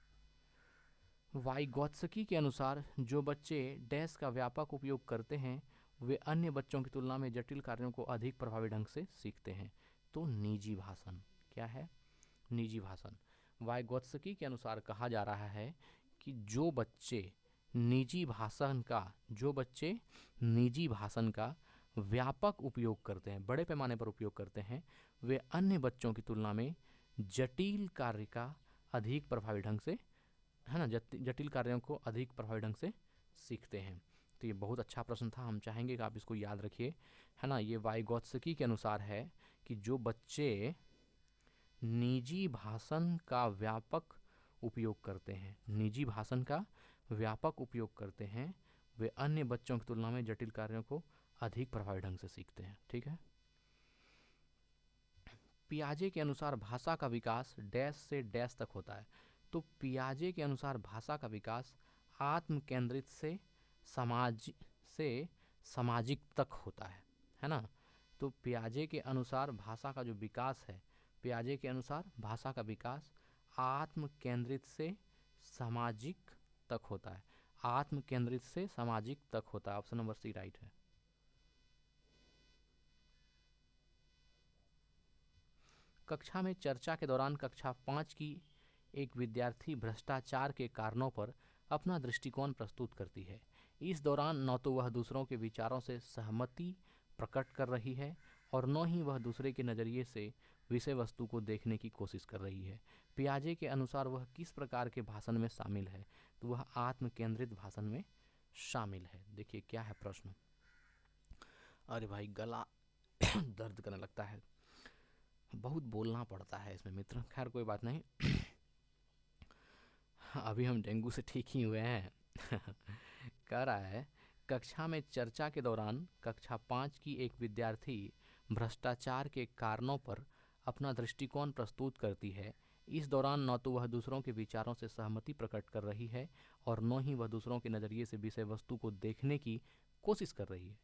वाइगोत्स्की के अनुसार जो बच्चे डैश का व्यापक उपयोग करते हैं वे अन्य बच्चों की तुलना में जटिल कार्यों को अधिक प्रभावी ढंग से सीखते हैं। तो निजी भाषण क्या है, निजी भाषण। वाइगोत्स्की के अनुसार कहा जा रहा है कि जो बच्चे निजी भाषण का व्यापक उपयोग करते हैं, बड़े पैमाने पर उपयोग करते हैं, वे अन्य बच्चों की तुलना में जटिल कार्य का अधिक प्रभावी ढंग से, है ना, जटिल कार्यों को अधिक प्रभावी ढंग से सीखते हैं। तो ये बहुत अच्छा प्रश्न था, हम चाहेंगे कि आप इसको याद रखिए, है ना। ये वाइगोत्स्की के अनुसार है कि जो बच्चे निजी भाषण का व्यापक उपयोग करते हैं, निजी भाषण का व्यापक उपयोग करते हैं, वे अन्य बच्चों की तुलना में जटिल कार्यों को अधिक प्रभावी ढंग से सीखते हैं। ठीक है। पियाजे के अनुसार भाषा का विकास डैश से डैश तक होता है। तो पियाजे के अनुसार भाषा का विकास आत्म केंद्रित से सामाजिक तक होता है ना। तो पियाजे के अनुसार भाषा का जो विकास है, पियाजे के अनुसार भाषा का विकास आत्म केंद्रित से सामाजिक तक होता है, आत्म केंद्रित से सामाजिक तक होता है। ऑप्शन नंबर सी राइट है। कक्षा में चर्चा के दौरान कक्षा 5 की एक विद्यार्थी भ्रष्टाचार के कारणों पर अपना दृष्टिकोण प्रस्तुत करती है। इस दौरान न तो वह दूसरों के विचारों से सहमति प्रकट कर रही है और न ही वह दूसरे के नज़रिए से विषय वस्तु को देखने की कोशिश कर रही है। पियाजे के अनुसार वह किस प्रकार के भाषण में शामिल है। तो वह आत्म केंद्रित भाषण में शामिल है। देखिए क्या है प्रश्न। अरे भाई गला दर्द करने लगता है, बहुत बोलना पड़ता है इसमें मित्र, खैर कोई बात नहीं। अभी हम डेंगू से ठीक ही हुए हैं। कह रहा है कक्षा में चर्चा के दौरान कक्षा 5 की एक विद्यार्थी भ्रष्टाचार के कारणों पर अपना दृष्टिकोण प्रस्तुत करती है। इस दौरान न तो वह दूसरों के विचारों से सहमति प्रकट कर रही है और न ही वह दूसरों के नज़रिए से विषय वस्तु को देखने की कोशिश कर रही है।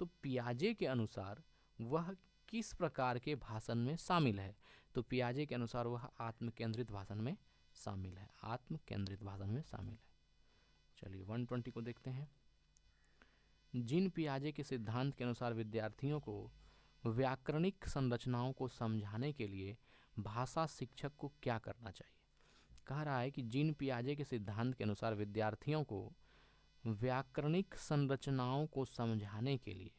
तो पियाजे के अनुसार वह किस प्रकार के भाषण में शामिल है। तो पियाजे के अनुसार वह आत्म केंद्रित भाषण में शामिल है, आत्म केंद्रित भाषण में शामिल है। चलिए 120 को देखते हैं। जिन पियाजे के सिद्धांत के अनुसार विद्यार्थियों को व्याकरणिक संरचनाओं को समझाने के लिए भाषा शिक्षक को क्या करना चाहिए। कह रहा है कि जिन पियाजे के सिद्धांत के अनुसार विद्यार्थियों को व्याकरणिक संरचनाओं को समझाने के लिए,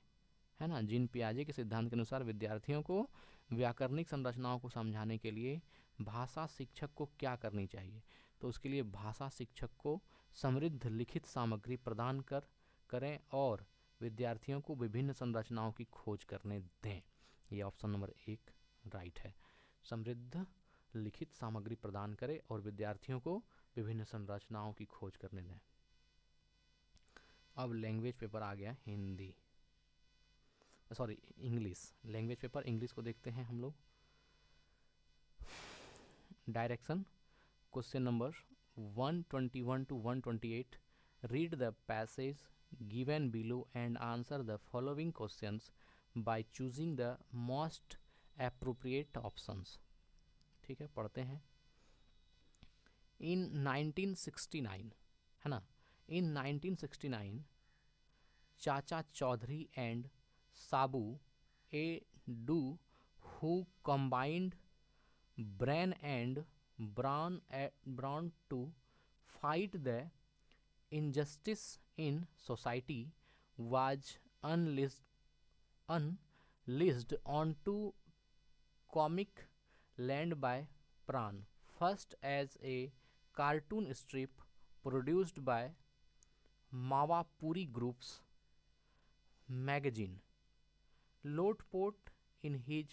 है ना, जिन पियाजे के सिद्धांत के अनुसार विद्यार्थियों को व्याकरणिक संरचनाओं को समझाने के लिए भाषा शिक्षक को क्या करनी चाहिए। तो उसके लिए भाषा शिक्षक को समृद्ध लिखित सामग्री प्रदान करें और विद्यार्थियों को विभिन्न संरचनाओं की खोज करने दें। ये ऑप्शन नंबर 1 राइट है। समृद्ध लिखित सामग्री प्रदान करें और विद्यार्थियों को विभिन्न संरचनाओं की खोज करने दें। अब लैंग्वेज पेपर आ गया Hindi, sorry English. Language paper English को देखते हैं हम लोग। Direction question number 121 to 128। Read the passage given below and answer the following questions by choosing the most appropriate options. ठीक है, पढ़ते हैं। in 1969, है ना, in 1969 Chacha Chaudhary and Sabu, a duo who combined brain and brawn to fight the injustice in society, was unleashed onto comic land by Pran, first as a cartoon strip produced by Mawapuri Group's magazine. Lotpot in his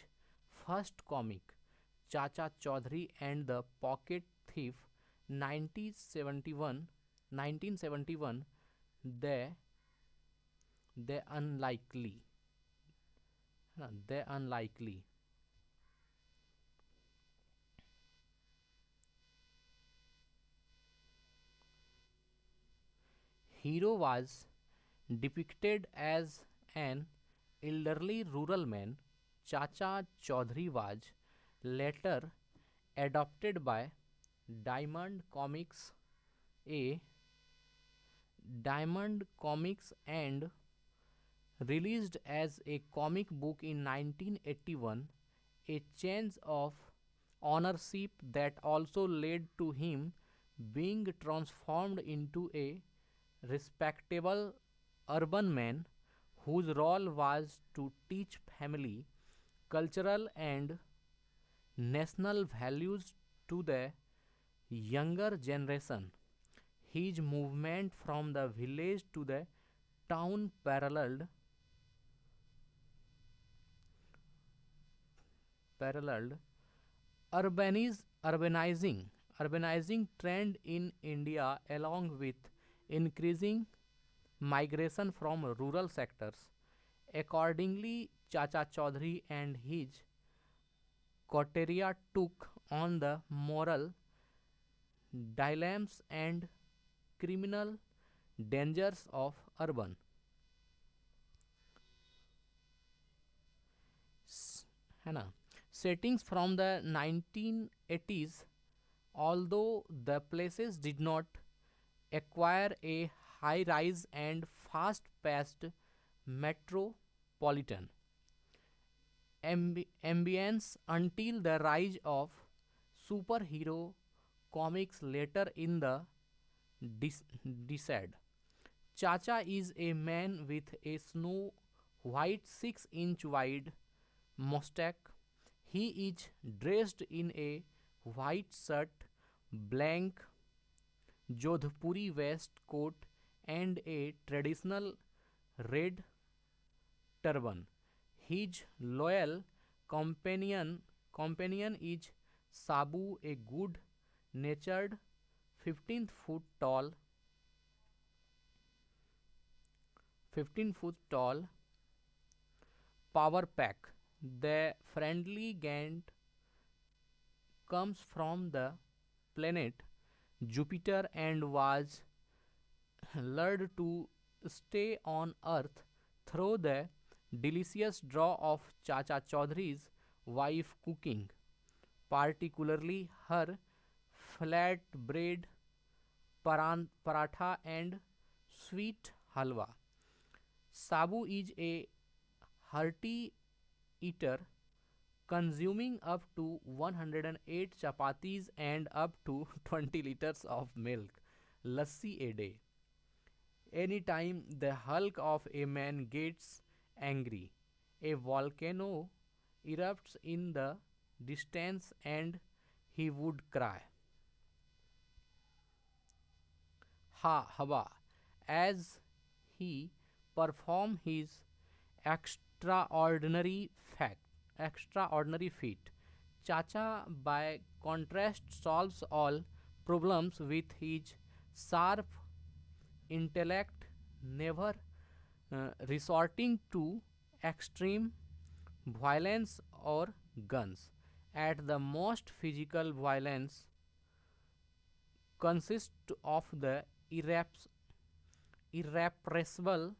first comic, Chacha Chaudhary and the Pocket Thief, 1971, they they unlikely, they unlikely. Hero was depicted as an elderly rural man. Chacha Chaudhary was later adopted by Diamond Comics, a Diamond Comics and released as a comic book in 1981, a change of ownership that also led to him being transformed into a respectable urban man whose role was to teach family, cultural, and national values to the younger generation. His movement from the village to the town paralleled urbanizing trend in India along with increasing migration from rural sectors. Accordingly, Chacha Chaudhary and his coteria took on the moral dilemmas and criminal dangers of urban, है ना, settings from the 1980s. Although the places did not acquire a high rise and fast paced metropolitan ambience until the rise of superhero comics later in the decade. Chacha is a man with a snow white 6-inch wide mustache. He is dressed in a white shirt, blank Jodhpuri waistcoat, and a traditional red turban. His loyal companion is Sabu, a good-natured 15 foot tall power pack. The friendly Gant comes from the planet Jupiter and was lured to stay on Earth through the delicious draw of Chacha Chaudhary's wife cooking, particularly her flat bread, paratha, and sweet halwa. Sabu is a hearty eater, consuming up to 108 chapatis and up to 20 liters of milk, lassi a day. Anytime the hulk of a man gets angry, a volcano erupts in the distance and he would cry, Ha Hava, as he performed his extraordinary fact, extraordinary feat. Chacha, by contrast, solves all problems with his sharp intellect, never resorting to extreme violence or guns. At the most, physical violence consists of the irrepressible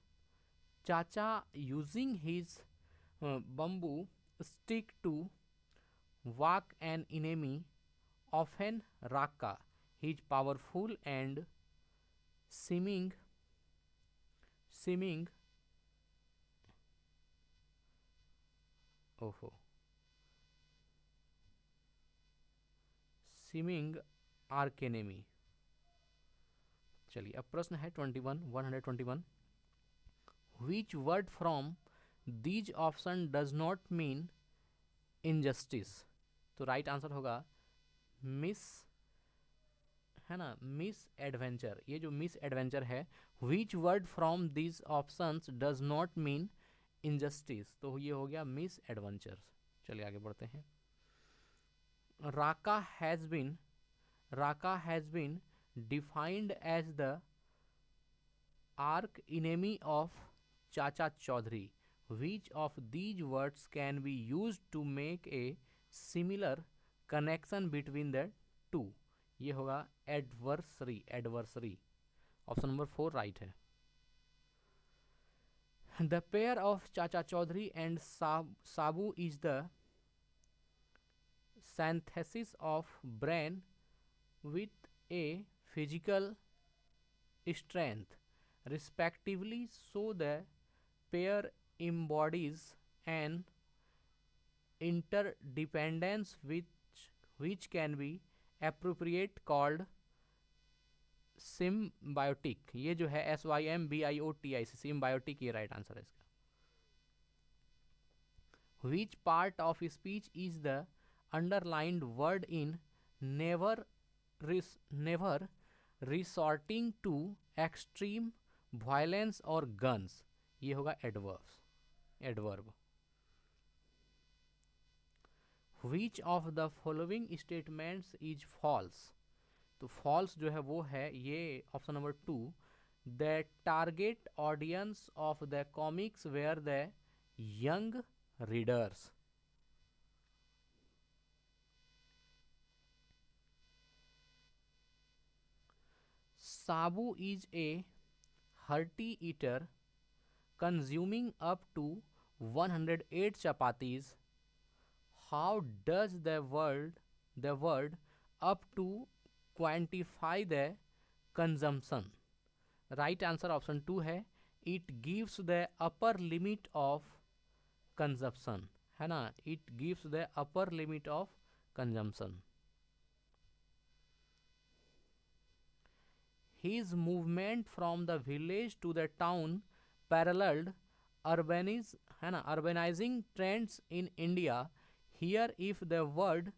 Chacha using his bamboo stick to whack an enemy, often Raka, his powerful and seeming ओहो seeming archenemy। चलिए अब प्रश्न है 121 which word from these option does not mean injustice। तो right answer होगा miss, है ना, miss adventure. ये जो मिस एडवेंचर है, which word from these options does not mean injustice, तो ये हो गया मिस एडवेंचर। चलिए आगे बढ़ते हैं। Raka has been defined as the arch enemy of Chacha Chaudhary. Which of these words can be used to make a similar connection between the two? ये होगा एडवर्सरी। ऑप्शन नंबर 4 राइट है। The pair of Chacha Chaudhary and Sabu is the synthesis of brain with a physical strength respectively, so the pair embodies an interdependence which can be appropriate called symbiotic। ये जो है SYMBIOTIC symbiotic, ये right answer है इसका। Which part of speech is the underlined word in never resorting to extreme violence or guns? ये होगा adverb. Which of the following statements is false? तो false जो है वो है ये option number 2, the target audience of the comics were the young readers. Sabu is a hearty eater consuming up to 108 chapatis. How does the word up to quantify the consumption? Right answer option 2 है, it gives the upper limit of consumption, है ना, it gives the upper limit of consumption. His movement from the village to the town paralleled urbanizing trends in India. Here, if the word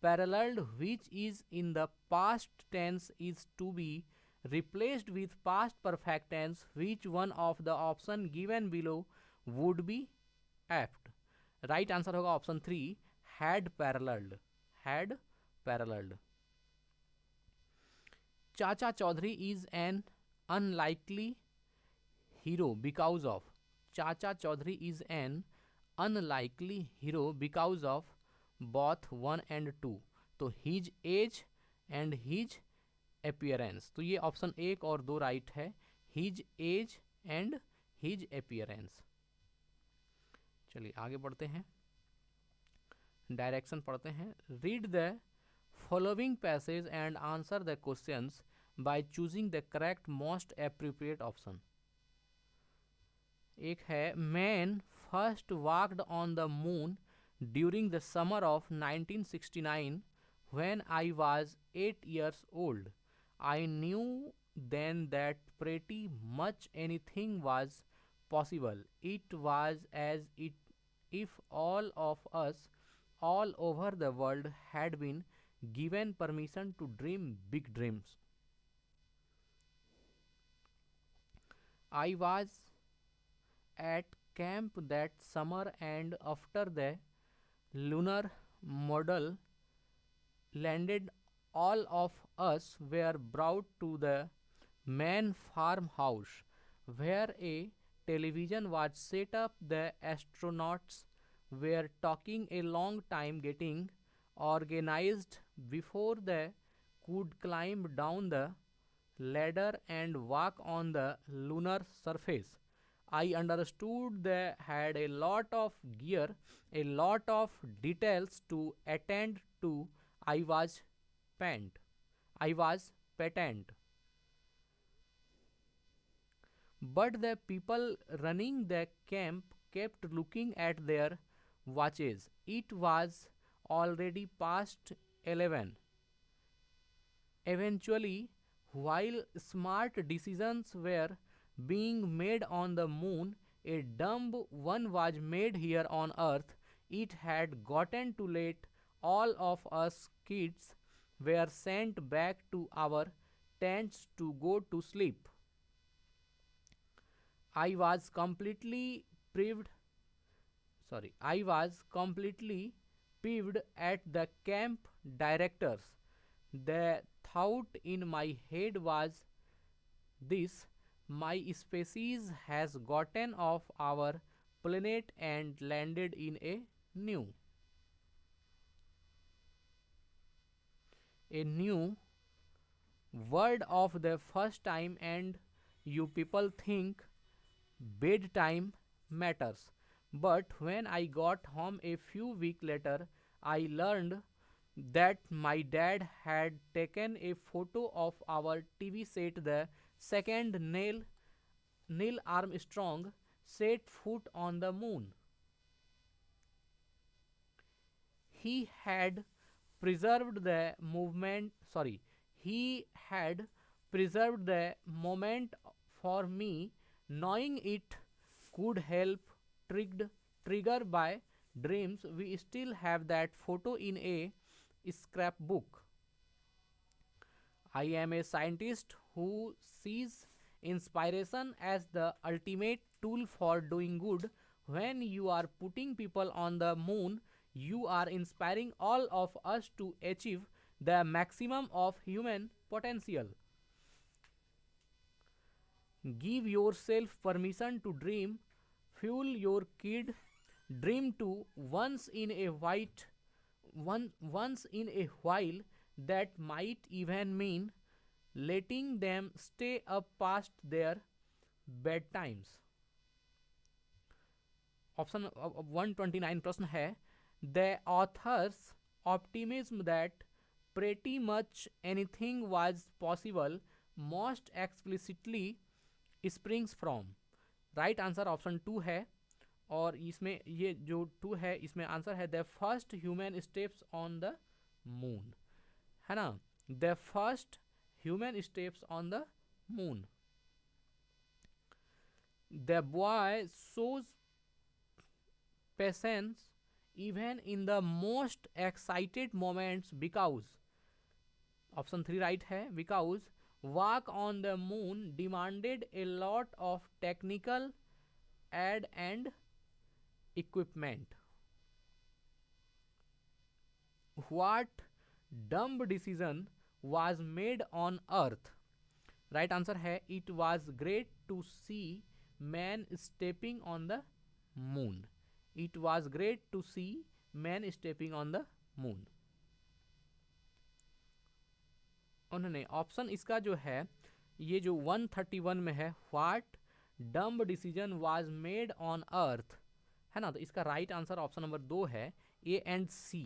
paralleled, which is in the past tense, is to be replaced with past perfect tense, which one of the option given below would be apt? Right answer होगा option 3, had paralleled। Chacha Chaudhary is an unlikely hero because of both 1 and 2, तो his age and his appearance। तो ये option 1 और 2 right है, his age and his appearance। चलिए आगे बढ़ते हैं, डायरेक्शन पढ़ते हैं। Read the following passage and answer the questions by choosing the correct most appropriate option। एक है, man first walked on the moon during the summer of 1969 when I was 8 years old. I knew then that pretty much anything was possible. It was as if all of us all over the world had been given permission to dream big dreams. I was at camp that summer, and after the lunar model landed, all of us were brought to the main farmhouse where a television was set up. The astronauts were talking a long time getting organized before they could climb down the ladder and walk on the lunar surface. I understood they had a lot of gear, a lot of details to attend to. I was I was patent. But the people running the camp kept looking at their watches. It was already past 11. Eventually, while smart decisions were being made on the moon, a dumb one was made here on earth. It had gotten too late. All of us kids were sent back to our tents to go to sleep. I was completely peeved. I was completely peeved at the camp directors. The thought in my head was this: my species has gotten off our planet and landed in new a new world of the first time, and you people think bedtime matters. But when I got home a few weeks later, I learned that my dad had taken a photo of our TV set the second Neil Armstrong set foot on the moon. He had preserved the movement, sorry, he had preserved the moment for me, knowing it could help trigged, trigger by dreams. We still have that photo in a scrapbook. I am a scientist who sees inspiration as the ultimate tool for doing good. When you are putting people on the moon, you are inspiring all of us to achieve the maximum of human potential. Give yourself permission to dream. Fuel your kid dream to once in a while. That might even mean letting them stay up past their bedtimes. Option 129 प्रश्न है the author's optimism that pretty much anything was possible most explicitly springs from. Right answer option 2 है, और इसमें ये जो 2 है इसमें answer है the first human steps on the moon, है ना, the first human steps on the moon. The boy shows patience even in the most excited moments because option 3 right है, because work on the moon demanded a lot of technical aid and equipment. What dumb decision was made on earth. Right answer है it was great to see man stepping on the moon. It was great to see man stepping on the moon. उन्होंने option इसका जो है ये जो 131 में है what dumb decision was made on earth, है ना, तो इसका राइट आंसर ऑप्शन नंबर 2 है ए एंड सी,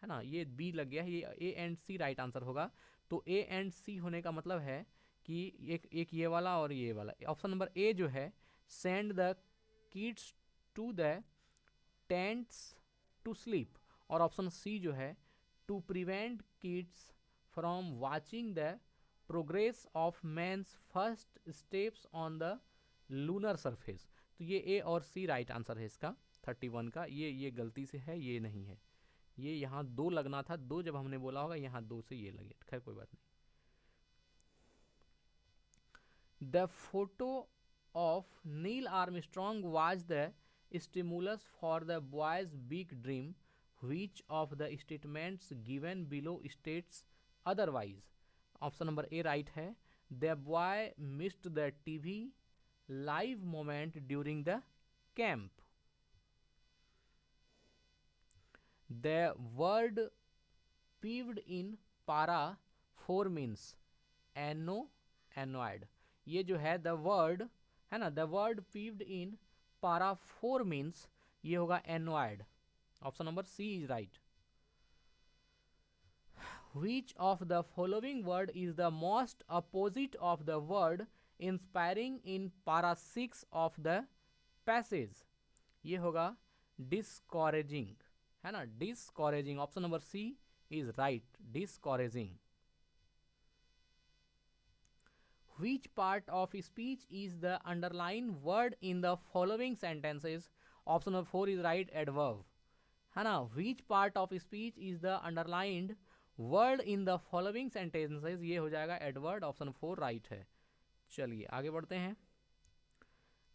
है ना, ये बी लग गया है, ये A and C right answer होगा. तो ए एंड सी होने का मतलब है कि एक ये वाला और ये वाला. ऑप्शन नंबर ए जो है send the kids to the tents to sleep, और ऑप्शन सी जो है to prevent kids from watching the progress of man's first steps on the lunar surface. तो ये ए और सी राइट आंसर है इसका 31 का. ये गलती से है, ये नहीं है, ये यहाँ 2 लगना था, 2 जब हमने बोला होगा यहाँ 2 से ये लगे, खैर कोई बात नहीं. The photo of Neil Armstrong was the stimulus for the boy's big dream. Which of the statements given below states otherwise? Option number A right है the boy missed the TV live moment during the camp. The word peeved in para 4 means annoyed. ये जो है the word है ना, the word peeved in para 4 means ये होगा annoyed. Option number C is right. Which of the following word is the most opposite of the word inspiring in para 6 of the passage? ये होगा discouraging, है ना, discouraging. Option number C is right, discouraging. Which part of speech is the underlined word in the following sentences? Option number 4 is right, adverb, है ना. Which part of speech is the underlined word in the following sentences? ये हो जाएगा adverb, option 4 right है. चलिए आगे बढ़ते हैं.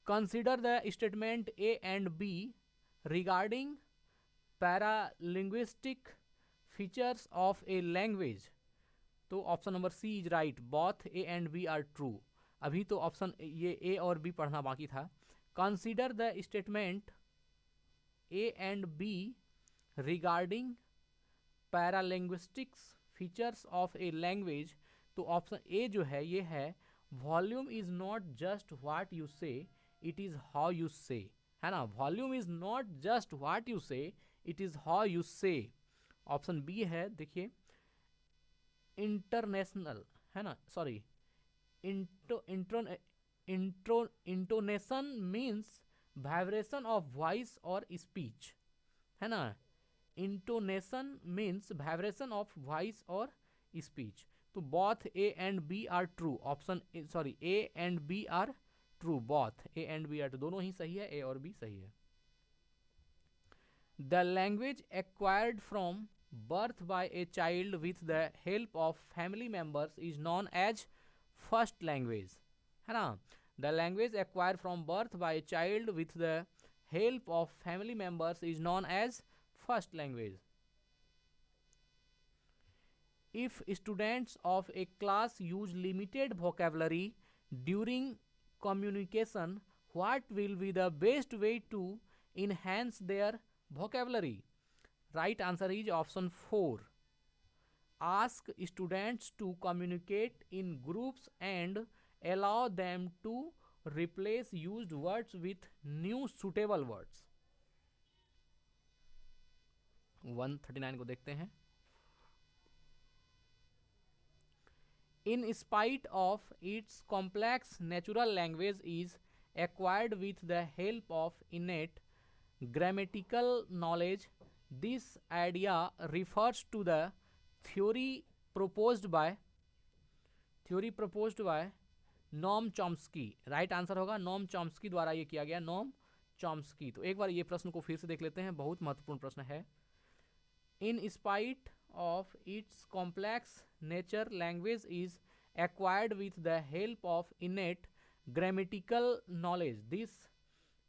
Consider the statement A and B regarding paralinguistic features of a language. तो option number C is right, both A and B are true. अभी तो ऑप्शन ये ए और बी पढ़ना बाकी था. Consider the statement A and B regarding paralinguistics features of a language. तो option A जो है ये है, volume is not just what you say, it is how you say, है ना. Volume is not just what you say, it is how you say. Option B है, देखिए, international, है ना, sorry, intonation means vibration of voice और speech, है ना. Intonation means vibration of voice और स्पीच. तो both A and B are true. Option sorry, A and B are true, both A and B are true, दोनों ही सही है, A और बी सही है. The language acquired from birth by a child with the help of family members is known as first language, है ना. The language acquired from birth by a child with the help of family members is known as first language. If students of a class use limited vocabulary during communication, what will be the best way to enhance their vocabulary? Right answer is option 4. Ask students to communicate in groups and allow them to replace used words with new suitable words. 139 को देखते हैं. In spite of its complex natural language is acquired with the help of innate grammatical knowledge. This idea refers to the theory proposed by Nom Chomsky. Right answer होगा Noam Chomsky द्वारा ये किया गया, Noam Chomsky. तो एक बार ये प्रश्न को फिर से देख लेते हैं, बहुत महत्वपूर्ण प्रश्न है. In spite of its complex nature language is acquired with the help of innate grammatical knowledge. This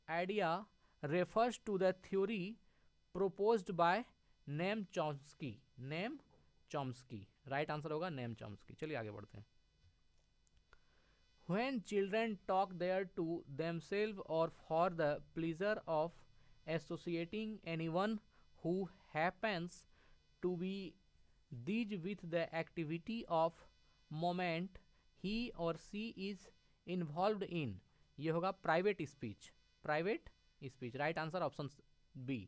idea refers to the theory proposed by Noam Chomsky. Noam Chomsky, right answer होगा नेम चॉम्स्की. चलिए आगे बढ़ते हैं. When children talk there to themselves or for the pleasure of associating anyone who happens to be these with the activity of moment he or she is involved in, ये होगा private speech. Private speech, right answer option B.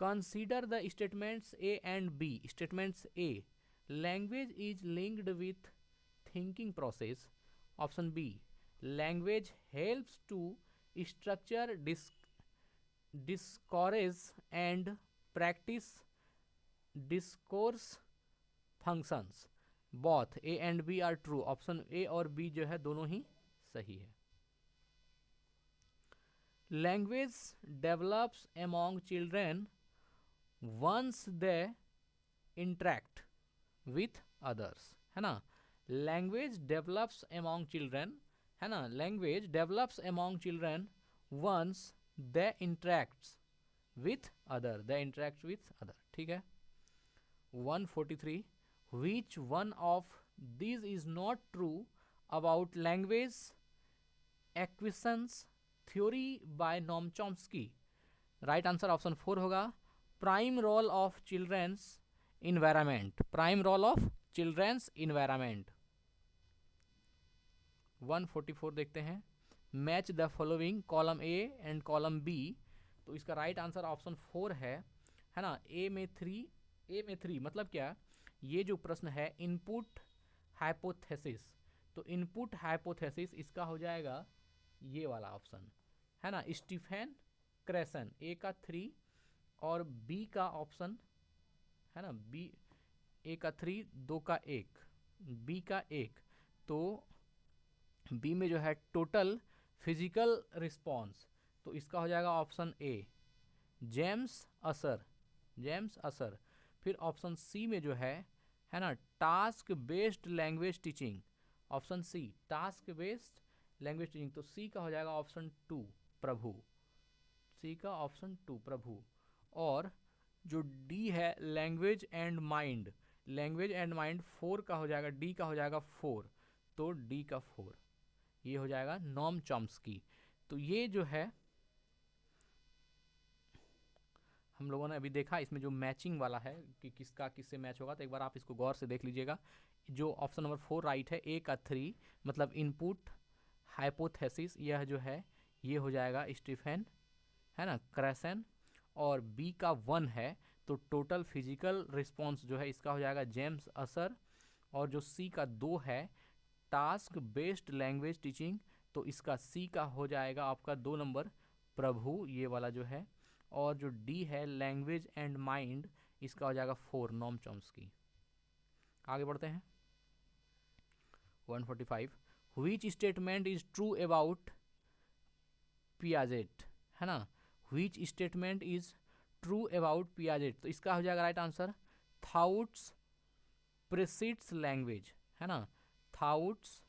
Consider the statements A and B. Statements A, language is linked with thinking process. Option B, language helps to structure discourse and practice discourse functions. Both A and B are true. Option A और B जो है दोनों ही सही है. Language develops among children once they interact with others, है ना. Language develops among children, है ना. Language develops among children once they interacts with other. They interact with other, ठीक है. 143, which one of this is not true about language acquisitions theory by Noam Chomsky. Right answer option 4 होगा, prime role of children's environment. Prime role of children's environment. 144 देखते हैं. Match the following column A and column B. तो इसका right answer option 4 है. है ना। ए में three मतलब क्या, ये जो प्रश्न है इनपुट हाइपोथेसिस, तो इनपुट हाइपोथेसिस इसका हो जाएगा ये वाला ऑप्शन, है ना, स्टीफन क्रेसन। ए का 3 और बी का ऑप्शन, है ना, बी, ए का 3, 2 का 1, बी का 1, तो बी में जो है टोटल फिजिकल रिस्पॉन्स, तो इसका हो जाएगा option A James Asher, James Asher. फिर ऑप्शन सी में जो है ना, task based language teaching, option C task based language teaching, तो सी का हो जाएगा ऑप्शन 2 प्रभु, सी का ऑप्शन 2 प्रभु। और जो डी है language and mind, language and mind 4 का हो जाएगा, डी का हो जाएगा 4, तो डी का 4 ये हो जाएगा नॉम चॉम्स्की। तो ये जो है हम लोगों ने अभी देखा, इसमें जो मैचिंग वाला है कि किसका किससे मैच होगा, तो एक बार आप इसको गौर से देख लीजिएगा। जो ऑप्शन नंबर 4 राइट है, ए का 3 मतलब इनपुट हाइपोथेसिस, यह जो है ये हो जाएगा स्टीफन, है ना, क्रेसन। और बी का 1 है तो टोटल फिजिकल रिस्पॉन्स जो है इसका हो जाएगा जेम्स असर। और जो सी का 2 है टास्क बेस्ड लैंग्वेज टीचिंग, तो इसका सी का हो जाएगा आपका 2 नंबर प्रभु, ये वाला जो है। और जो डी है लैंग्वेज एंड माइंड, इसका हो जाएगा 4 नॉम चॉम्स्की। आगे बढ़ते हैं 145, which statement is true about Piaget, है ना, which statement is true about Piaget, तो इसका हो जाएगा right answer thoughts precedes language, है ना, thoughts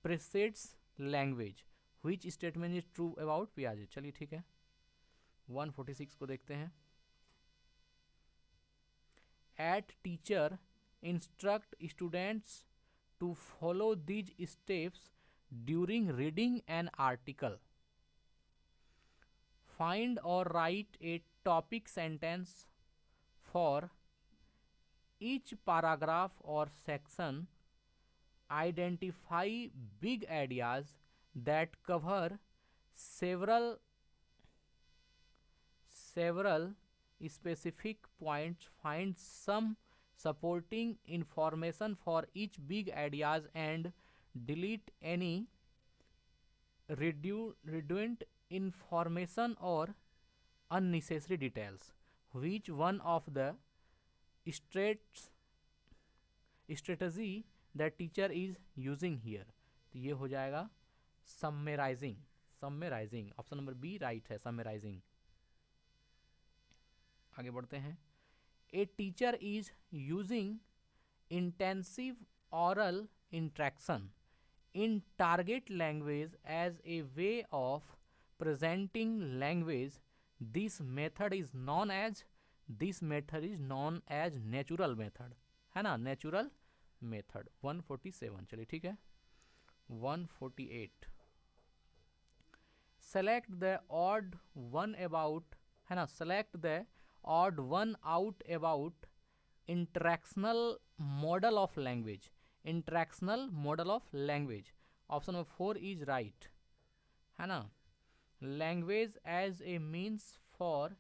precedes language, which statement is true about Piaget. चलिए ठीक है 146 को देखते हैं। At teacher instruct students to follow these steps during reading an article, find और write a topic sentence for each paragraph और section, identify big ideas that cover several specific points, find some supporting information for each big ideas and delete any redundant information or unnecessary details. Which one of the strategy that teacher is using here, तो ये हो जाएगा summarising, summarising, option number B right है summarising. आगे बढ़ते हैं। A teacher is using intensive oral interaction in target language as a way of presenting language, this method is known as natural method, है ना, नेचुरल मेथड। 147 चलिए ठीक है 148, select the odd one about, है ना, select the odd one out about interactional model of language, interactional model of language, option number 4 is right, है ना, language as a means for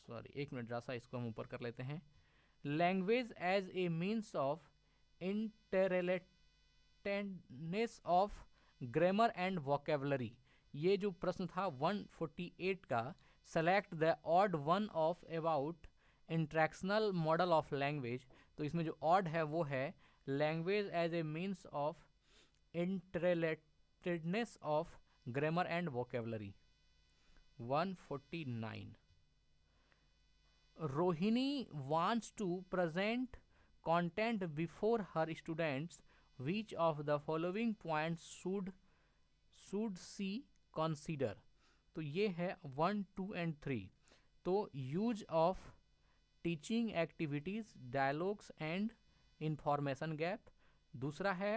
sorry एक minute जरा इसको हम ऊपर कर लेते हैं। Language as a means of interrelatedness of grammar and vocabulary, ये जो प्रश्न था 148 का, select the odd one of about interactional model of language, तो इसमें जो ऑड है वो है language as a means of interrelatedness of grammar and vocabulary. 149, Rohini wants to present content before her students. Which of the following points should she consider? तो ये है 1, 2 and 3। तो use of teaching activities, dialogues and information gap. दूसरा है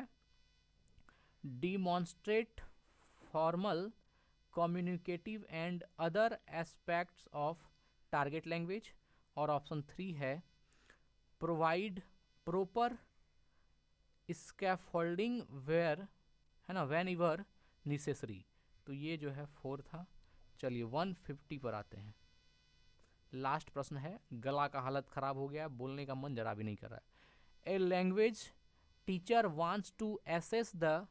demonstrate formal communicative and other aspects of target language. और option 3 है provide proper scaffolding where, है ना, वेन एवर नेसेसरी। तो ये जो है 4 था। चलिए 150 पर आते हैं। लास्ट प्रश्न है, गला का हालत ख़राब हो गया, बोलने का मन जरा भी नहीं कर रहा है। A language teacher wants to assess the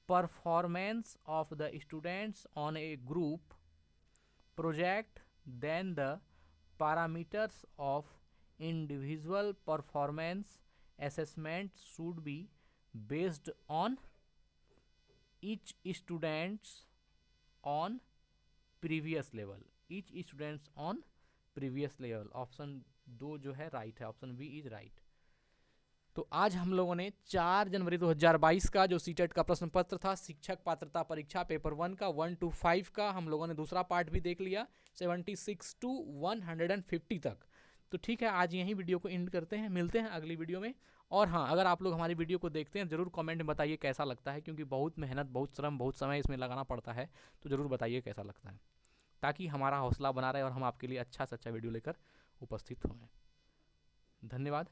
performance of the students on a group project, then the parameters of individual performance assessment should be based on each students on previous level, each students on previous level। Option 2 जो है right है, option B is right. तो आज हम लोगों ने 4 जनवरी 2022 का जो सीटेट का प्रश्न पत्र था, शिक्षक पात्रता परीक्षा पेपर 1 का 1 to 5 का, हम लोगों ने दूसरा पार्ट भी देख लिया 76 to 150 तक। तो ठीक है, आज यहीं वीडियो को एंड करते हैं, मिलते हैं अगली वीडियो में। और हाँ, अगर आप लोग हमारी वीडियो को देखते हैं ज़रूर कमेंट में बताइए कैसा लगता है, क्योंकि बहुत मेहनत, बहुत श्रम, बहुत समय इसमें लगाना पड़ता है। तो ज़रूर बताइए कैसा लगता है, ताकि हमारा हौसला बना रहे और हम आपके लिए अच्छा से अच्छा वीडियो लेकर उपस्थित हों। धन्यवाद।